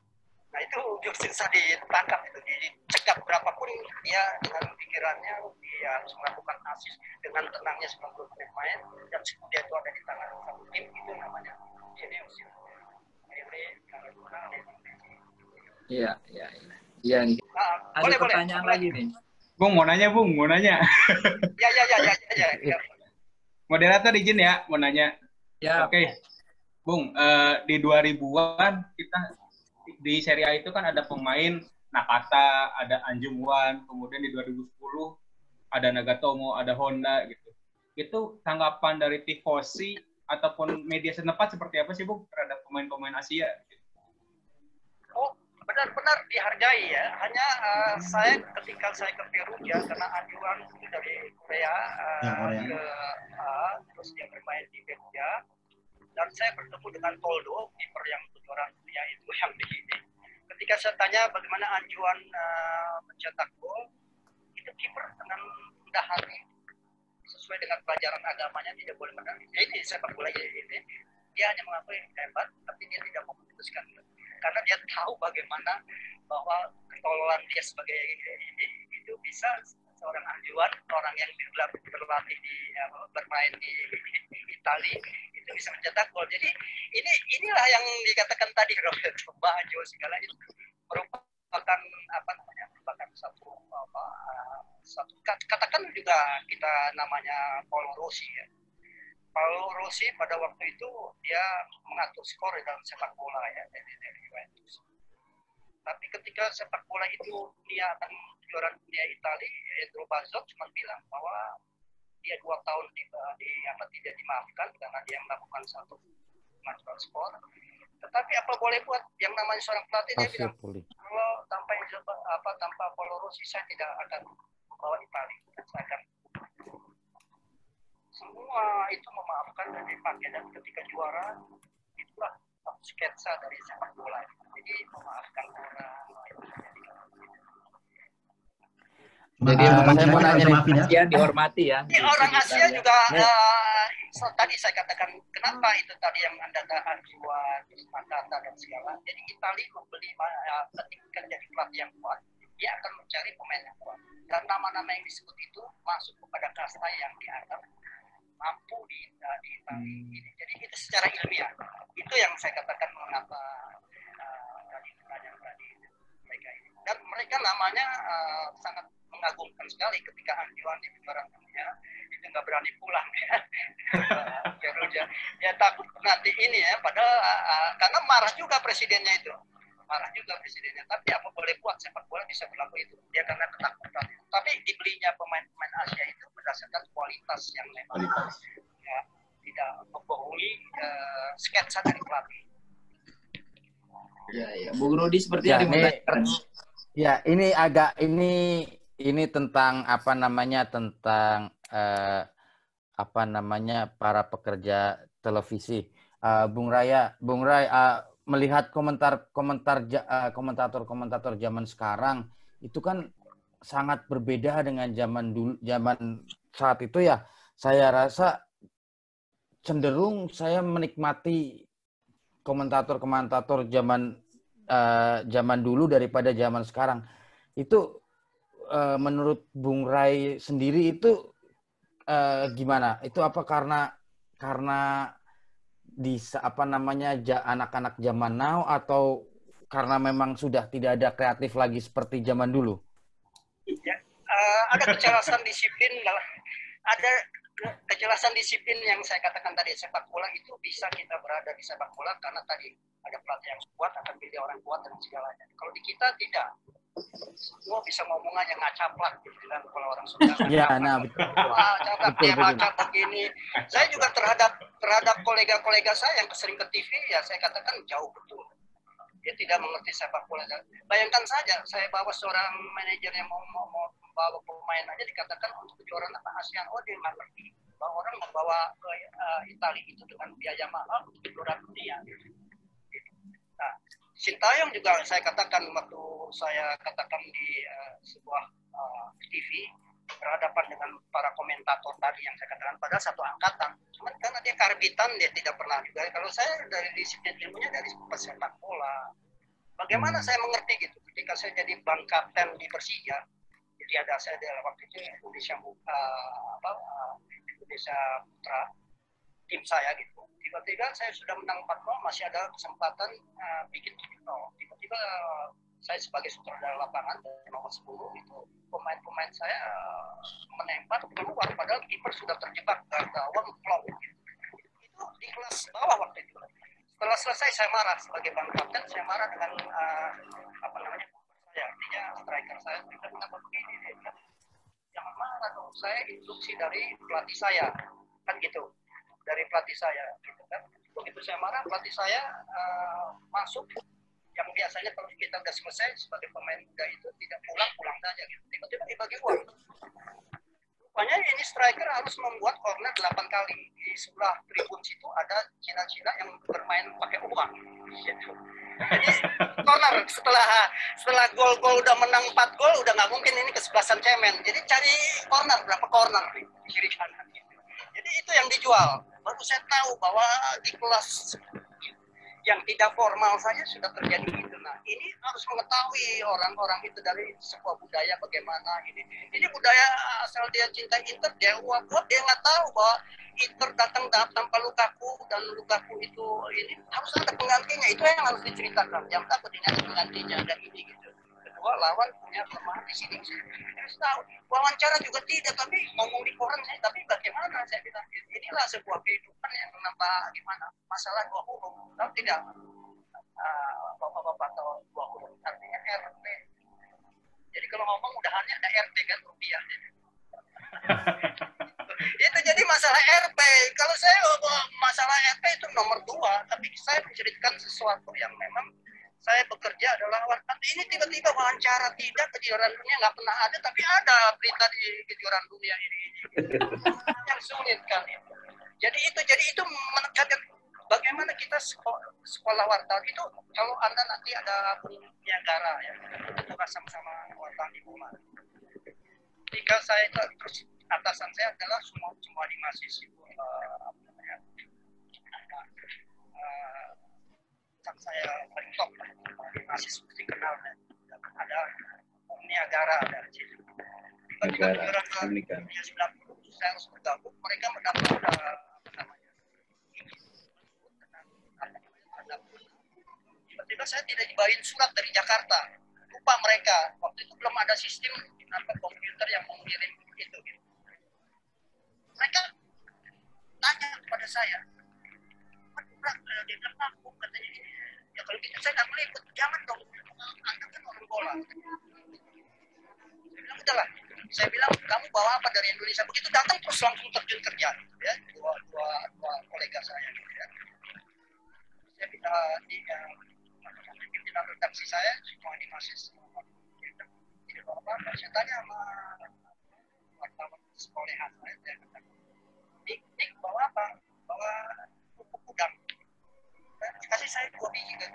Nah itu susah ditangkap, itu dicegah berapapun dia dengan pikirannya, dia harus melakukan asis dengan tenangnya 90 menit main, dan dia itu ada di tangan satu tim, itu namanya genius. Iya, iya, iya. Iya nih. Ada Boleh, pertanyaan lagi nih. Bung, mau nanya, Bung, mau nanya. Ya. Moderator izin ya, mau nanya. Ya. Oke. Bung, di 2000-an kita di Serie A itu kan ada pemain Nakata, ada Anjung Wan, kemudian di 2010 ada Nagatomo, ada Honda gitu. Itu tanggapan dari tifosi ataupun media setempat seperti apa sih, Bung, terhadap pemain-pemain Asia? Oh, benar-benar dihargai ya. Hanya saya ketika saya ke Peru ya, karena anjuran itu dari Korea terus dia bermain di Belgia, dan saya bertemu dengan Toldo, kiper yang kejuaraan dunia itu yang di sini. Ketika saya tanya bagaimana anjuran mencetak gol, itu kiper dengan rendah hati sesuai dengan pelajaran agamanya tidak boleh menang. Ini sepak bola ini dia hanya mengakui hebat, tapi dia tidak mau memutuskan karena dia tahu bagaimana bahwa ketololan dia sebagai ini itu bisa seorang anjuran, orang yang berlatih di bermain di Italia itu bisa mencetak gol. Jadi inilah yang dikatakan tadi Roberto Baggio segala itu merupakan merupakan satu katakan juga kita namanya Paolo Rossi ya. Paolo Rossi pada waktu itu dia mengatur skor dalam sepak bola ya dari Juventus. Tapi ketika sepak bola itu dia akan juara dunia Italia, Pedro Baggio cuma bilang bahwa dia 2 tahun tidak dimaafkan karena dia melakukan satu kemajuan skor. Tetapi apa boleh buat, yang namanya seorang pelatih dia bilang kalau tanpa Paolo Rossi saya tidak akan membawa Italia. Saya akan semua itu memaafkan dan dipakai, dan ketika juara itulah sketsa dari sepak bola. Jadi memaafkan orang. Jadi Asia dihormati ya. Orang Asia juga tadi saya katakan kenapa itu tadi yang Anda Anjuan, Nakata dan segala. Jadi Italia membeli ketika jadi pelatih yang kuat, dia akan mencari pemain yang kuat. Dan nama-nama yang disebut itu masuk kepada kasta yang dianggap mampu di Italia ini. Jadi itu secara ilmiah. Itu yang saya katakan mengapa tadi mereka ini. Dan mereka namanya sangat mengagumkan sekali ketika Anjuan di kejuaraan dunia itu nggak berani pulang ya. Dia takut nanti ini ya, padahal karena marah juga presidennya itu. Tapi apa boleh buat, sepak bola bisa berlaku itu. Dia karena ketakutan. Tapi dibelinya pemain-pemain Asia itu berdasarkan kualitas yang memang ya, tidak membohongi sketsa dari pelatih. Ya, Bung Rudi seperti ada menanyakan. Ya, ini tentang tentang para pekerja televisi. Bung Ray, melihat komentator zaman sekarang itu kan sangat berbeda dengan zaman saat itu ya. Saya rasa cenderung saya menikmati komentator zaman dulu daripada zaman sekarang. Itu menurut Bung Ray sendiri itu gimana? Itu apa karena di anak-anak zaman now, atau karena memang sudah tidak ada kreatif lagi seperti zaman dulu? Ya, ada kejelasan disiplin, ada kejelasan disiplin yang saya katakan tadi. Sepak bola itu bisa kita berada di sepak bola karena tadi ada pelatih yang kuat, akan pilih orang kuat dan segalanya. Kalau di kita tidak, semua bisa ngomong aja ngacaplak gitu kan, kalau orang Sunda. Ya, betul. Ngacaplak begini. Saya juga terhadap kolega-kolega saya yang sering ke TV ya, saya katakan jauh betul. Dia tidak mengerti sepak bola. Bayangkan saja, saya bawa seorang manajer yang mau membawa pemain aja dikatakan untuk kejuaraan ASEAN. Oh, dia nggak ngerti bahwa orang membawa ke Italia itu dengan biaya mahal untuk kejuaraan dunia. Nah, Sintayong juga saya katakan waktu saya katakan di sebuah TV, berhadapan dengan para komentator tadi yang saya katakan, padahal satu angkatan. Cuman karena dia karbitan, dia tidak pernah juga. Kalau saya dari disiplin ilmunya dari sepak bola. Bagaimana saya mengerti gitu ketika saya jadi bang kapten di Persija. Jadi saya ada waktu itu Indonesia Putra tim saya gitu. Tiba-tiba saya sudah menang 4-0, masih ada kesempatan bikin 7-0. Tiba-tiba saya sebagai sutradara lapangan nomor 10 itu pemain-pemain saya menembak keluar padahal kiper sudah terjebak gawang flop. Itu di kelas bawah waktu itu. Setelah selesai saya marah sebagai bang kapten, saya marah dengan saya, artinya striker saya juga kenapa begini dia. Jangan marah dong, saya instruksi dari pelatih saya kan gitu, dari pelatih saya gitu kan. Begitu saya marah, pelatih saya masuk, yang biasanya kalau kita udah selesai sebagai pemain muda itu tidak pulang saja gitu, tiba-tiba dibagi uang. Rupanya ini striker harus membuat corner 8 kali. Di sebelah tribun situ ada Cina-Cina yang bermain pakai uang. Gitu. Jadi corner setelah gol udah menang 4 gol, udah nggak mungkin ini kesebelasan cemen. Jadi cari corner, berapa corner kiri kanan. Gitu. Jadi itu yang dijual. Baru saya tahu bahwa di kelas yang tidak formal saja sudah terjadi itu. Nah, ini harus mengetahui orang-orang itu dari sebuah budaya bagaimana ini. Ini budaya asal dia cinta Inter, dia uap-uap, dia nggak tahu bahwa Inter datang tanpa Lukaku dan Lukaku itu ini harus ada penggantinya. Itu yang harus diceritakan. Yang takut ini ada penggantinya ada ini gitu. Kedua, lawan punya kelemahan di sini. Saya tahu. Wawancara juga tidak, tapi ngomong di koran saya, tapi bagaimana saya bilang inilah sebuah kehidupan yang menambah gimana masalah 2 huruf. Tahu tidak? Bapak-bapak tahu 2 huruf artinya RT. Jadi kalau ngomong udahannya ada RT kan, rupiah. Itu jadi masalah RP. Kalau saya masalah RP itu nomor 2, tapi saya menceritakan sesuatu yang memang saya bekerja adalah ini tiba-tiba wawancara tidak kejuaraan dunia nggak pernah ada, tapi ada berita di kejuaraan dunia ini. Yang sulit kan itu. Jadi itu menekankan bagaimana kita sekolah wartawan itu. Kalau Anda nanti ada penyelenggara ya, kita sama-sama wartawan di rumah. Ketika saya terus atasan saya adalah semua di mahasiswa saya paling top mahasiswa dikenal ada Niagara ada di situ. Ketika kejuaraan dunia 90 saya harus bergabung, mereka mendapat tiba-tiba saya tidak dibawain surat dari Jakarta, lupa mereka waktu itu belum ada sistem komputer yang mengirim itu gitu. Mereka tanya kepada saya, dia bilang aku katanya ya kalau gitu saya nggak meliput, jangan dong, Anda kan orang bola. Saya bilang udahlah, saya bilang kamu bawa apa dari Indonesia, begitu datang terus langsung terjun kerja ya, dua kolega saya gitu ya. Saya minta di pimpinan redaksi saya semua di mahasiswa tidak bawa apa, saya tanya sama wartawan sekolah saya kata, Nik bawa apa, bawa pupuk udang. Kasih saya 2 biji kan,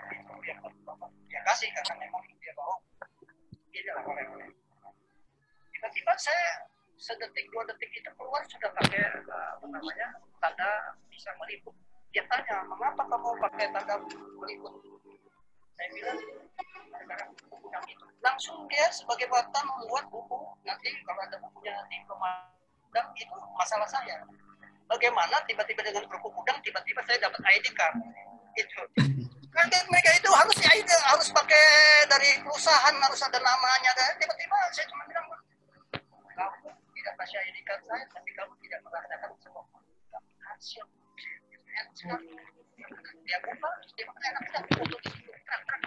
dia kasih karena memang dia bawa. Dia adalah oleh-oleh. Tiba-tiba saya sedetik 2 detik itu keluar sudah pakai tanda bisa meliput. Dia tanya, mengapa kamu pakai tanda meliput? Saya bilang, yang itu. Langsung dia sebagai wartawan membuat buku. Nanti kalau ada bukunya di Pemandang itu masalah saya. Bagaimana tiba-tiba dengan kerupuk udang tiba-tiba saya dapat ID card. Itu. Kan mereka itu harus pakai dari perusahaan, harus ada namanya. Dan tiba-tiba saya cuma bilang, kamu tidak kasih ID card saya, tapi kamu tidak merasakan sebuah hasil. Dia buka, dia pakai anak-anak foto di situ,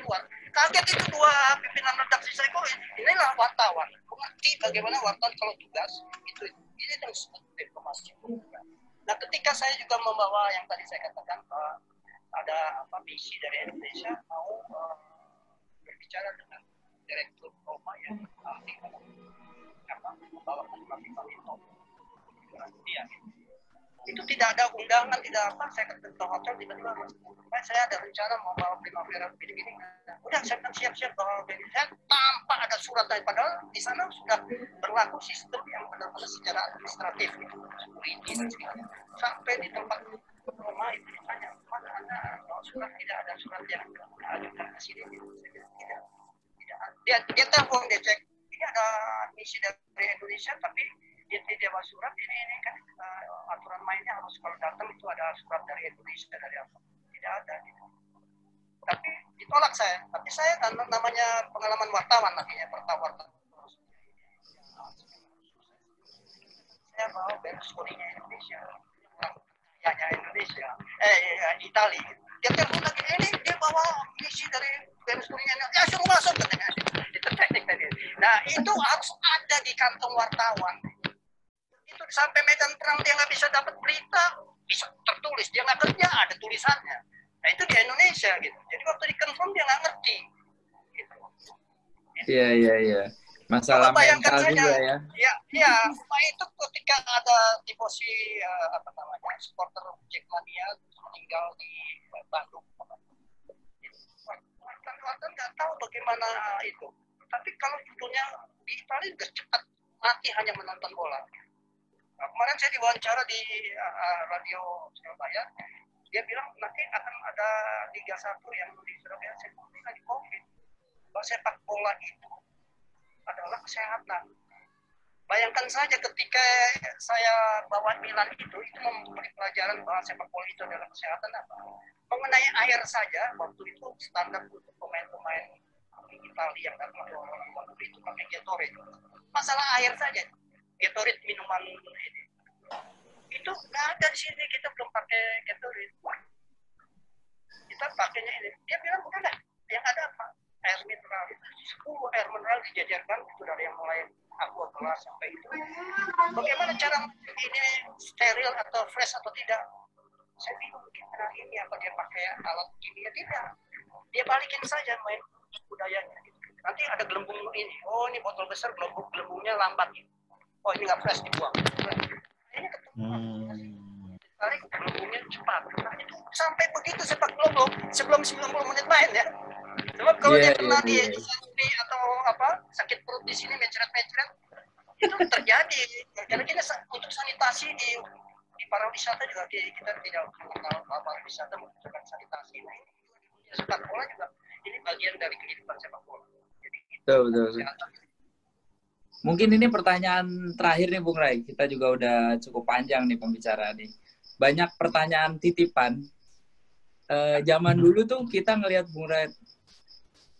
keluar. Kaget itu 2 pimpinan redaksi saya, kok inilah wartawan. Mengerti bagaimana wartawan kalau tugas itu. Ini yang disebut diplomasi. Nah, ketika saya juga membawa yang tadi saya katakan ada misi dari Indonesia mau berbicara dengan direktur Roma yang membawa FIFA itu dia. Itu tidak ada undangan, tidak apa. Saya ke hotel tiba-tiba saya ada rencana mau bawa Primavera begini. Udah saya bilang siap-siap bawa begini. Saya tanpa ada surat suratnya, padahal di sana sudah berlaku sistem yang benar-benar secara administratif gitu, security dan segala. Sampai di tempat rumah itu ditanya, mana ada surat, tidak ada surat yang ajukan ke sini. Tidak. Dia telepon, dia cek, ini ada misi dari Indonesia, tapi dia bawa surat ini kan aturan mainnya harus kalau datang itu ada surat dari Indonesia, dari apa? Tidak ada gitu. Tapi ditolak saya. Tapi saya kan namanya pengalaman wartawan nantinya, wartawan. Saya bawa Berlusconi-nya Indonesia, orangnya Indonesia, Itali. Dia telepon lagi, ini dia bawa misi dari Berlusconi-nya Indonesia. Ya suruh masuk katanya. Itu teknik tadi. Nah itu harus ada di kantong wartawan. Itu sampai medan perang dia nggak bisa dapat berita, bisa tertulis, dia nggak kerja, ada tulisannya. Nah itu di Indonesia gitu. Jadi waktu dikonfirm dia nggak ngerti. Gitu. Iya. Masalah mental juga ya. Iya. Nah itu ketika ada di posisi supporter Jackmania meninggal di Bandung. Wartawan nggak tahu bagaimana itu. Tapi kalau judulnya di Italia udah cepat mati hanya menonton bola. Nah, kemarin saya diwawancara di radio Surabaya. Dia bilang nanti akan ada Liga 1 yang di Surabaya, saya bilang lagi COVID. Bahwa sepak bola itu adalah kesehatan. Bayangkan saja ketika saya bawa Milan itu memberi pelajaran bahwa sepak bola itu adalah kesehatan apa. Mengenai air saja, waktu itu standar untuk pemain-pemain Italia yang datang waktu itu pakai Gatorade. Masalah air saja, Gatorade minuman ini. Itu nggak ada di sini, kita belum pakai Gatorade. Kita pakainya ini. Dia bilang udah lah, yang ada apa? Air mineral itu 10 air mineral dijajarkan itu dari yang mulai aqua gelas sampai itu. Bagaimana cara ini steril atau fresh atau tidak? Saya bingung gimana ini, apa dia pakai alat kimia? Tidak. Dia balikin saja main budayanya. Nanti ada gelembung ini. Oh ini botol besar, gelembungnya lambat. Oh ini nggak fresh, dibuang. Ini tarik gelembungnya cepat. Nah, itu sampai begitu sepak bola sebelum 90 menit main ya. Sebab kalau dia kena di atau apa sakit perut di sini mencret-mencret itu terjadi. Karena kita untuk sanitasi di pariwisata juga kita tidak mengenal pariwisata membutuhkan sanitasi. Nah, ini sepak bola juga ini bagian dari kehidupan sepak bola. Jadi betul. Mungkin ini pertanyaan terakhir nih Bung Rai. Kita juga udah cukup panjang nih pembicaraan nih. Banyak pertanyaan titipan. Zaman dulu tuh kita ngelihat Bung Rai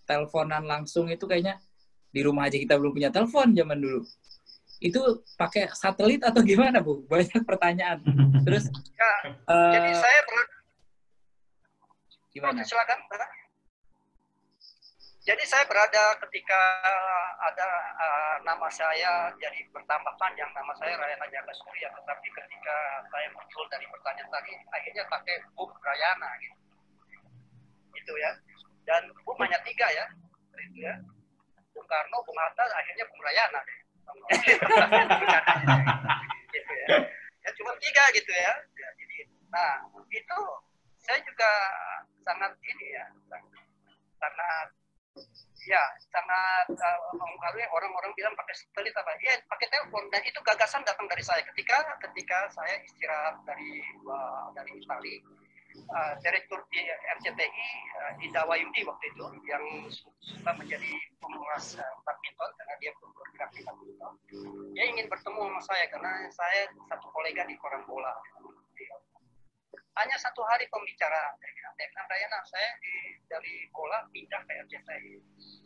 teleponan langsung itu kayaknya di rumah aja kita belum punya telepon zaman dulu. Itu pakai satelit atau gimana Bu? Banyak pertanyaan. Terus jadi saya gimana? Silakan. Jadi saya berada ketika ada nama saya jadi bertambah panjang, nama saya Rayana Jaga Surya, tetapi ketika saya muncul dari pertanyaan tadi, akhirnya pakai Bung Rayana gitu. Itu ya. Dan Bung hanya 3 ya. Itu ya. Bung Karno, Bung Hatta, akhirnya Bung Rayana deh. Gitu ya. Ya cuma 3 gitu ya. Jadi, nah, itu saya juga sangat ini ya. Sangat orang-orang bilang pakai satelit apa? Ya pakai telepon, dan itu gagasan datang dari saya ketika saya istirahat dari Itali. Direktur di RCTI Ida Wayudi waktu itu yang suka menjadi pengulas badminton karena dia belum bergerak di badminton. Dia ingin bertemu sama saya karena saya satu kolega di koran bola. Hanya 1 hari pembicaraan. Dia bilang, Rayana, saya dari bola pindah ke RCTI.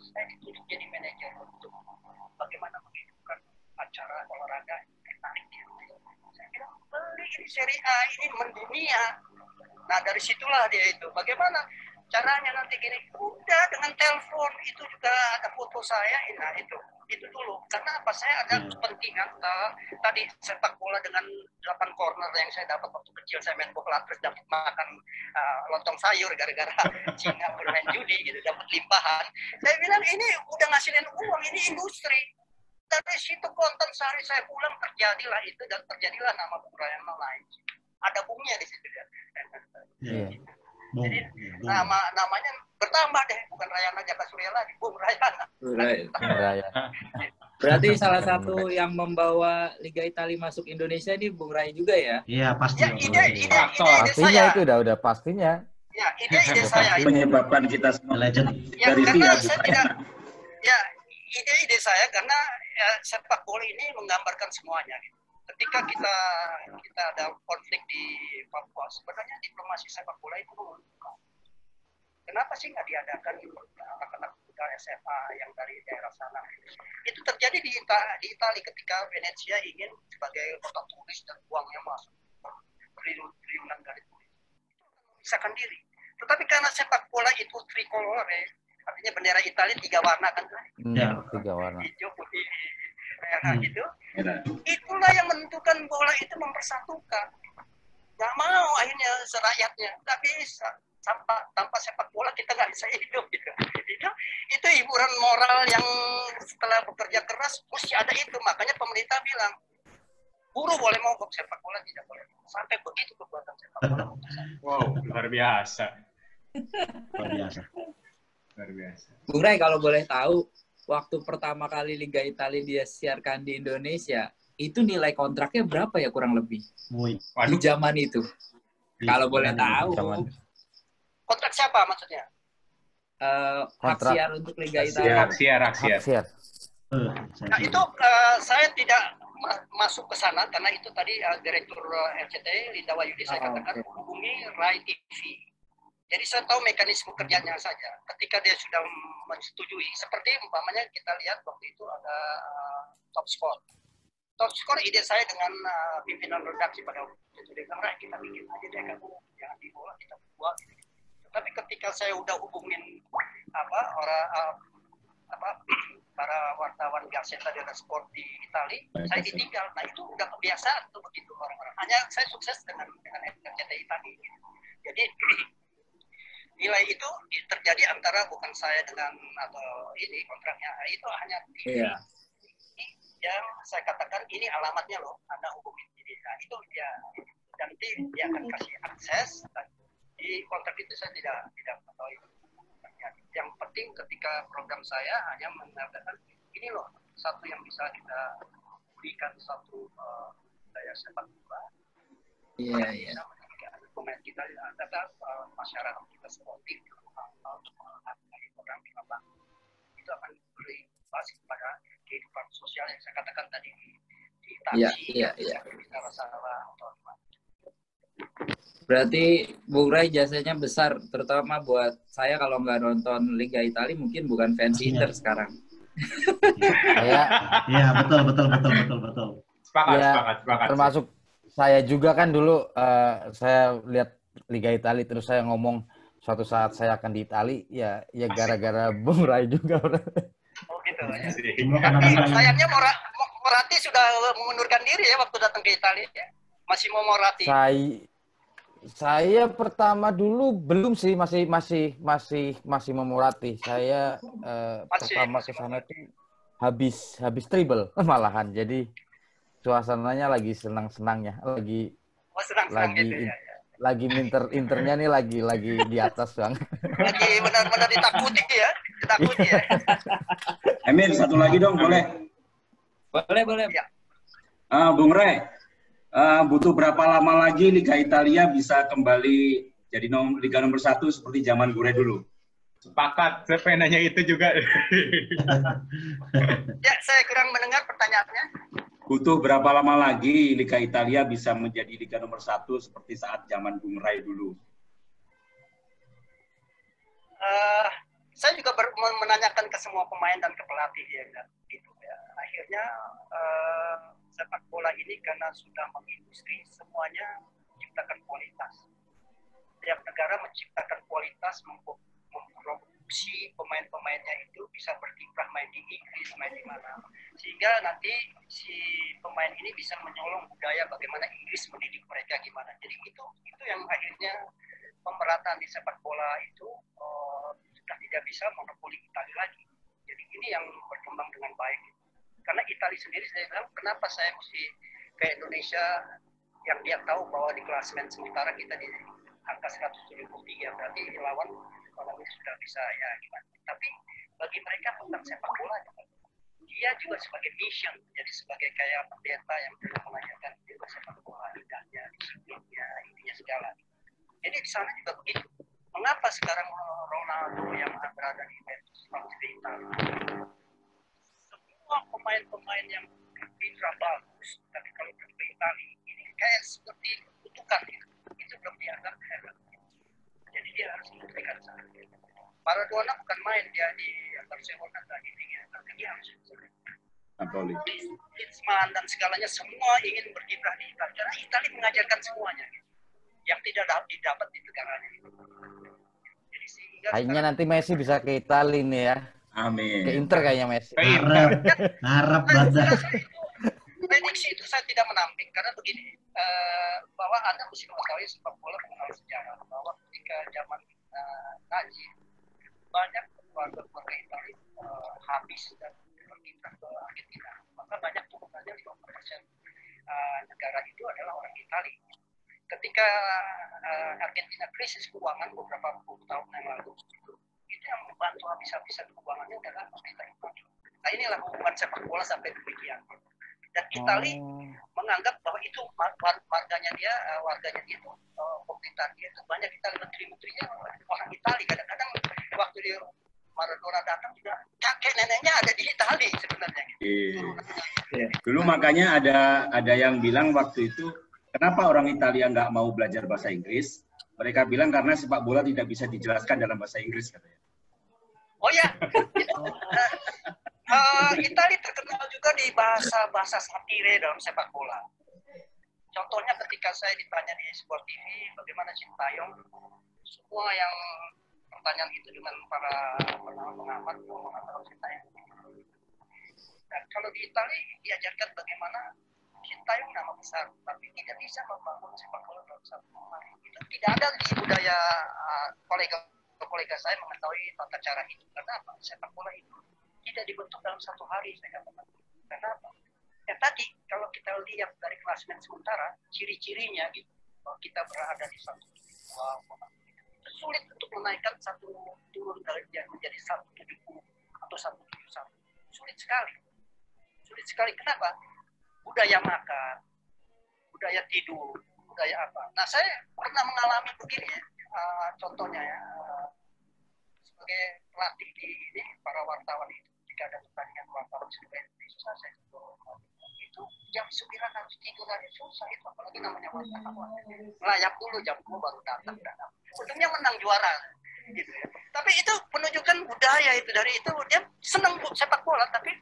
Saya ditunjuk jadi manajer untuk bagaimana menghidupkan acara olahraga menarik. Saya bilang, beli ini Serie A, ini mendunia. Nah dari situlah dia itu. Bagaimana caranya nanti gini? Udah dengan telepon itu juga ada foto saya. Nah itu dulu. Karena apa? Saya ada kepentingan tadi sepak bola dengan 8 corner yang saya dapat waktu kecil. Saya main bola terus dapat makan lontong sayur gara-gara Cina bermain judi gitu, dapat limpahan. Saya bilang ini udah ngasilin uang, ini industri. Dari situ konten sehari saya pulang terjadilah itu dan terjadilah nama Bung Rayana lain. Ada bungnya di situ ya. Jadi namanya bertambah deh, bukan Rayana Jaka Surya lagi, Bung Rayana. Berarti salah satu yang membawa Liga Italia masuk Indonesia ini Bung Rai juga ya? Iya, pasti. Ya, ide Pastinya saya. itu udah pastinya. Ya, ide saya. Penyebabkan kita semua Legend. Ya, dari karena via saya tidak, ya ide saya karena ya, sepak bola ini menggambarkan semuanya. Gitu. Ketika kita ada konflik di Papua, sebenarnya diplomasi sepak bola itu menentukan. Kenapa sih nggak diadakan anak-anak muda SMA yang dari daerah sana? Itu terjadi di Italia ketika Venezia ingin sebagai kota turis dan uangnya masuk triliunan dari turis. Itu memisahkan diri. Tetapi karena sepak bola itu tricolore, artinya bendera Italia 3 warna kan? Ya, 3 warna. Hijau, putih, merah gitu. Itulah yang menentukan bola itu mempersatukan. Nggak mau akhirnya serakyatnya, nggak bisa. Tanpa sepak bola kita nggak bisa hidup gitu. Itu hiburan moral yang setelah bekerja keras mesti ada itu. Makanya pemerintah bilang buruh boleh mogok, sepak bola tidak boleh. Sampai begitu kekuatan sepak bola. Wow, luar biasa. Luar biasa. Luar biasa. Bung Rai, kalau boleh tahu, waktu pertama kali Liga Italia dia siarkan di Indonesia, itu nilai kontraknya berapa ya kurang lebih? Di zaman itu. Kalau boleh tahu. Kontrak siapa maksudnya? Hak siar untuk Liga Italia. Hak siar. Nah itu saya tidak masuk ke sana karena itu tadi Direktur RCTI Linda Wayudi saya katakan hubungi Rai TV. Jadi saya tahu mekanisme kerjanya saja. Ketika dia sudah menyetujui, seperti umpamanya kita lihat waktu itu ada Top Score. Top Score ide saya dengan pimpinan redaksi pada waktu itu dia bilang, kita bikin aja deh kamu jangan dibawa kita buat. Tapi ketika saya udah hubungin para wartawan Gazzetta dello Sport di Italia, saya ditinggal. Nah itu udah kebiasaan tuh begitu orang-orang. Hanya saya sukses dengan RCTI tadi. Jadi nilai itu terjadi antara bukan saya dengan atau ini kontraknya. Itu hanya yang saya katakan ini alamatnya loh, Anda hubungin ini. Nah itu dia nanti dia akan kasih akses. Di kontrak itu saya tidak tahu. Yang penting ketika program saya hanya mengatakan ini loh satu yang bisa kita berikan satu daya sepak bola. Iya. Pemain kita ada masyarakat kita sportif orang itu akan beri basis pada kehidupan sosial yang saya katakan tadi di taksi masalah atau Berarti Bung Rai jasanya besar, terutama buat saya kalau nggak nonton Liga Italia mungkin bukan fans Inter sekarang. Iya, betul. Sepakat. Termasuk saya juga kan dulu saya lihat Liga Italia terus saya ngomong suatu saat saya akan di Italia ya gara-gara Bung Rai juga. Oh gitu ya. Sayangnya Moratti sudah mengundurkan diri ya waktu datang ke Italia ya. Masih mau Moratti. Saya pertama dulu belum sih masih memurati. Saya pertama ke sana tuh habis triple malahan. Jadi suasananya lagi senang-senangnya, lagi internya nih lagi di atas banget. Lagi benar-benar ditakuti ya. Emil, satu lagi dong boleh? Boleh. Ya. Bung Rai, butuh berapa lama lagi Liga Italia bisa kembali jadi Liga nomor 1 seperti zaman Gure dulu? Sepakat, saya pengen nanya itu juga. Ya, saya kurang mendengar pertanyaannya. Butuh berapa lama lagi Liga Italia bisa menjadi Liga nomor 1 seperti saat zaman Bung Rai dulu? Saya juga menanyakan ke semua pemain dan ke pelatih ya, gitu ya. Akhirnya sepak bola ini karena sudah mengindustri semuanya menciptakan kualitas. Setiap negara menciptakan kualitas, memproduksi pemain-pemainnya itu bisa berkiprah main di Inggris, main di mana. Sehingga nanti si pemain ini bisa menyolong budaya bagaimana Inggris mendidik mereka gimana. Jadi itu yang akhirnya pemerataan di sepak bola itu sudah tidak bisa monopoli Italia lagi. Jadi ini yang berkembang dengan baik. Karena Italia sendiri saya bilang kenapa saya mesti ke Indonesia yang dia tahu bahwa di klasemen sementara kita di angka 173 berarti lawan ekonomi sudah bisa ya gimana. Tapi bagi mereka tentang sepak bola dia juga sebagai mission, jadi sebagai kayak pendeta yang mengajarkan juga sepak bola, indahnya, disiplinnya, intinya segala. Jadi di sana juga begitu. Mengapa sekarang Ronaldo yang berada di Juventus cerita semua pemain-pemain yang berkiprah bagus, tapi kalau ke Itali ini kayak seperti kutukan itu belum dianggap hebat. Jadi dia harus membuktikan sana. Maradona bukan main dia di Barcelona tadi tapi dia harus Napoli. Griezmann dan segalanya semua ingin berkiprah di Italia karena Italia mengajarkan semuanya yang tidak didapat di negaranya. Jadi sehingga Kayaknya nanti Messi bisa ke Italia nih ya. Amin. Ke Inter kayaknya Messi. Harap banget. Prediksi itu saya tidak menampik karena begini, bahwa Anda mesti mengetahui sepak bola mengenal sejarah bahwa ketika zaman Najib banyak keluarga Italia habis dan berkiprah ke Argentina, maka banyak turunannya 50% negara itu adalah orang Italia. Ketika Argentina krisis keuangan beberapa puluh tahun yang lalu, itu yang membantu habis-habisan keuangannya adalah pemerintah Italia. Nah inilah hubungan sepak bola sampai demikian. Dan Italia menganggap bahwa itu warganya dia itu pemerintahan dia itu banyak Italia, menteri-menterinya orang Italia. Kadang-kadang waktu dia Maradona datang juga kakek neneknya ada di Italia sebenarnya. Dulu makanya ada yang bilang waktu itu kenapa orang Italia nggak mau belajar bahasa Inggris? Mereka bilang karena sepak bola tidak bisa dijelaskan dalam bahasa Inggris katanya. Oh ya, Italia terkenal juga di bahasa satire dalam sepak bola. Contohnya ketika saya ditanya di sebuah TV bagaimana Sintayong, semua yang pertanyaan itu dengan para pengamat mengatakan Sintayong. Dan kalau di Italia diajarkan bagaimana Sintayong nama besar, tapi tidak bisa membangun sepak bola dalam satu hari. Itu tidak ada di budaya kolega saya mengetahui tata cara itu. Karena apa? Sepak bola itu tidak dibentuk dalam satu hari, saya katakan. Kenapa? Ya tadi kalau kita lihat dari klasemen sementara, ciri-cirinya gitu, kalau kita berada di satu itu sulit untuk menaikkan satu turun dari menjadi 170 atau 171. Sulit sekali. Kenapa? Budaya makan, budaya tidur, budaya apa. Nah saya pernah mengalami begini ya, contohnya ya, sebagai pelatih di para wartawan itu. Ada pertandingan wartawan sebagai susah saya itu jam 9 harus tidur aja susah itu apalagi namanya wartawan melayap dulu jam 2 baru datang ujungnya menang juara gitu ya. Tapi itu menunjukkan budaya itu dari itu dia senang sepak bola tapi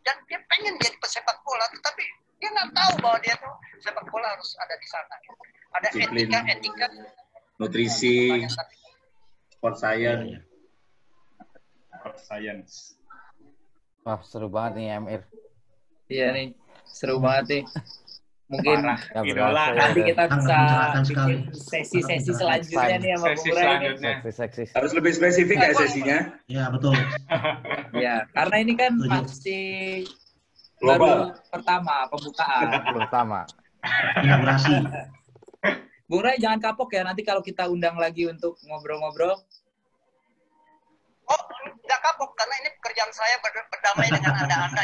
dan dia pengen jadi pesepak bola tetapi dia nggak tahu bahwa dia tuh sepak bola harus ada di sana gitu. Ada etika nutrisi sport science. Wah, seru banget nih MR. Iya nih, seru banget nih. Mungkin idola. nanti kita bisa sekali. sesi-sesi selanjutnya nih sama Bung Ray. Seksi. Harus lebih spesifik ya sesinya. Ya betul. Ya, karena ini kan masih baru pembukaan. Inaugurasi. Bung Ray jangan kapok ya nanti kalau kita undang lagi untuk ngobrol-ngobrol. Oh, nggak kapok karena ini pekerjaan saya berdamai dengan anda-anda.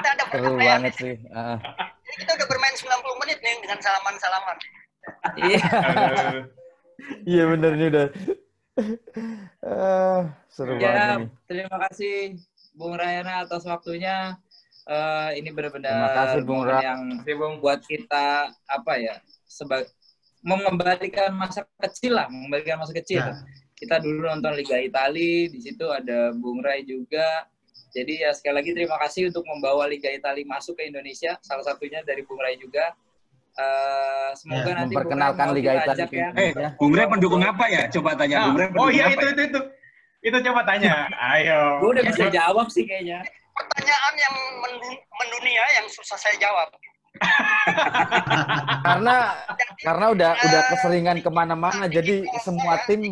Kita ada Seru berdamai banget sih. Jadi kita udah bermain 90 menit nih dengan salaman-salaman. Iya. Iya bener nih udah. Seru banget nih. Terima kasih Bung Rayana atas waktunya. Ini benar-benar Terima kasih Bung Ray yang buat kita mengembalikan masa kecil. Ya. Kita dulu nonton Liga Italia, di situ ada Bung Ray juga. Jadi ya sekali lagi terima kasih untuk membawa Liga Italia masuk ke Indonesia. Salah satunya dari Bung Ray juga. Semoga nanti memperkenalkan Liga Italia. Ya. Bung Ray pendukung apa ya? Coba tanya Bung Ray. Oh iya itu. Itu coba tanya. Ayo. Gue udah bisa jawab sih kayaknya. Pertanyaan yang mendunia yang susah saya jawab. karena udah keseringan kemana-mana jadi semua tim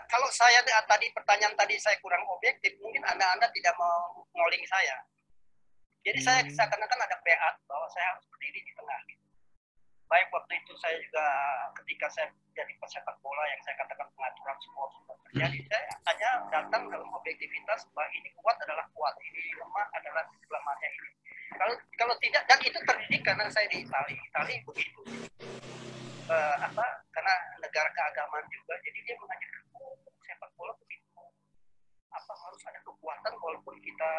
kalau saya tadi pertanyaan tadi saya kurang objektif mungkin anda tidak mau ngoling saya jadi saya seakan-akan ada peat bahwa saya harus berdiri di tengah baik waktu itu saya juga ketika saya jadi pesepak bola yang saya katakan pengaturan semua sudah terjadi, saya hanya datang dalam objektivitas bahwa ini kuat adalah kuat, ini lemah adalah lemahnya ini. Kalau tidak, dan itu terdidik karena saya di Itali begitu. Karena negara keagamaan juga, jadi dia mengajarkan sepak bola begitu. Harus ada kekuatan walaupun kita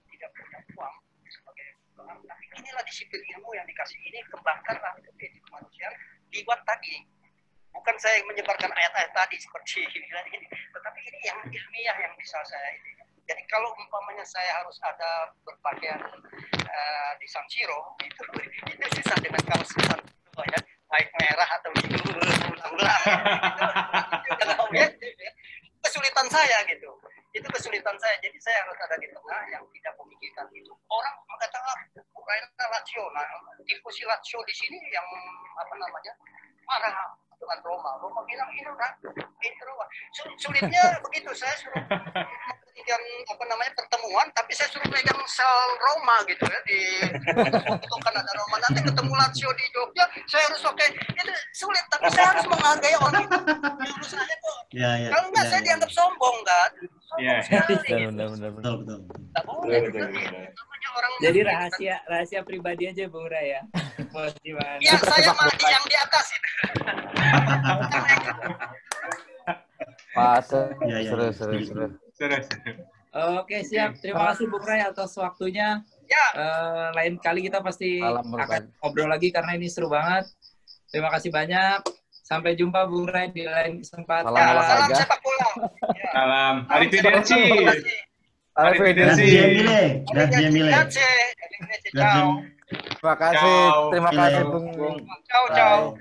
tidak punya uang sebagai orang. Tapi inilah disiplin ilmu yang dikasih ini, kembangkanlah etika kemanusiaan dibuat tadi. Bukan saya menyebarkan ayat-ayat tadi seperti ini, tetapi ini yang ilmiah yang bisa saya ini. Jadi kalau umpamanya saya harus ada berpakaian di San Siro, itu susah dengan kaos San Siro ya, baik merah atau biru, ulang-ulang. Kesulitan saya gitu. Itu kesulitan saya. Jadi saya harus ada di tengah yang tidak memikirkan itu. Orang mengatakan Ukraina Lazio, tifosi Lazio di sini yang marah dengan Roma. Roma bilang ini Roma. Sulitnya begitu, saya suruh yang pertemuan, tapi saya suruh pegang sel Roma gitu ya, itu kan ada Roma, nanti ketemu Lazio di Jogja, saya harus itu sulit, tapi saya harus menghargai orang yang saya kok. Kalau enggak saya dianggap sombong kan. Betul. Jadi rahasia pribadi aja Bung Ray ya. Ya, saya mandi yang di atas itu. Seru. Oke, siap. Terima kasih Bung Ray atas waktunya. Ya. Lain kali kita pasti akan ngobrol lagi karena ini seru banget. Terima kasih banyak. Sampai jumpa Bung Ray di lain kesempatan. Salam sepak bola. Salam. Arrivederci. Grazie mille. Ciao. Terima kasih Bung. Ciao.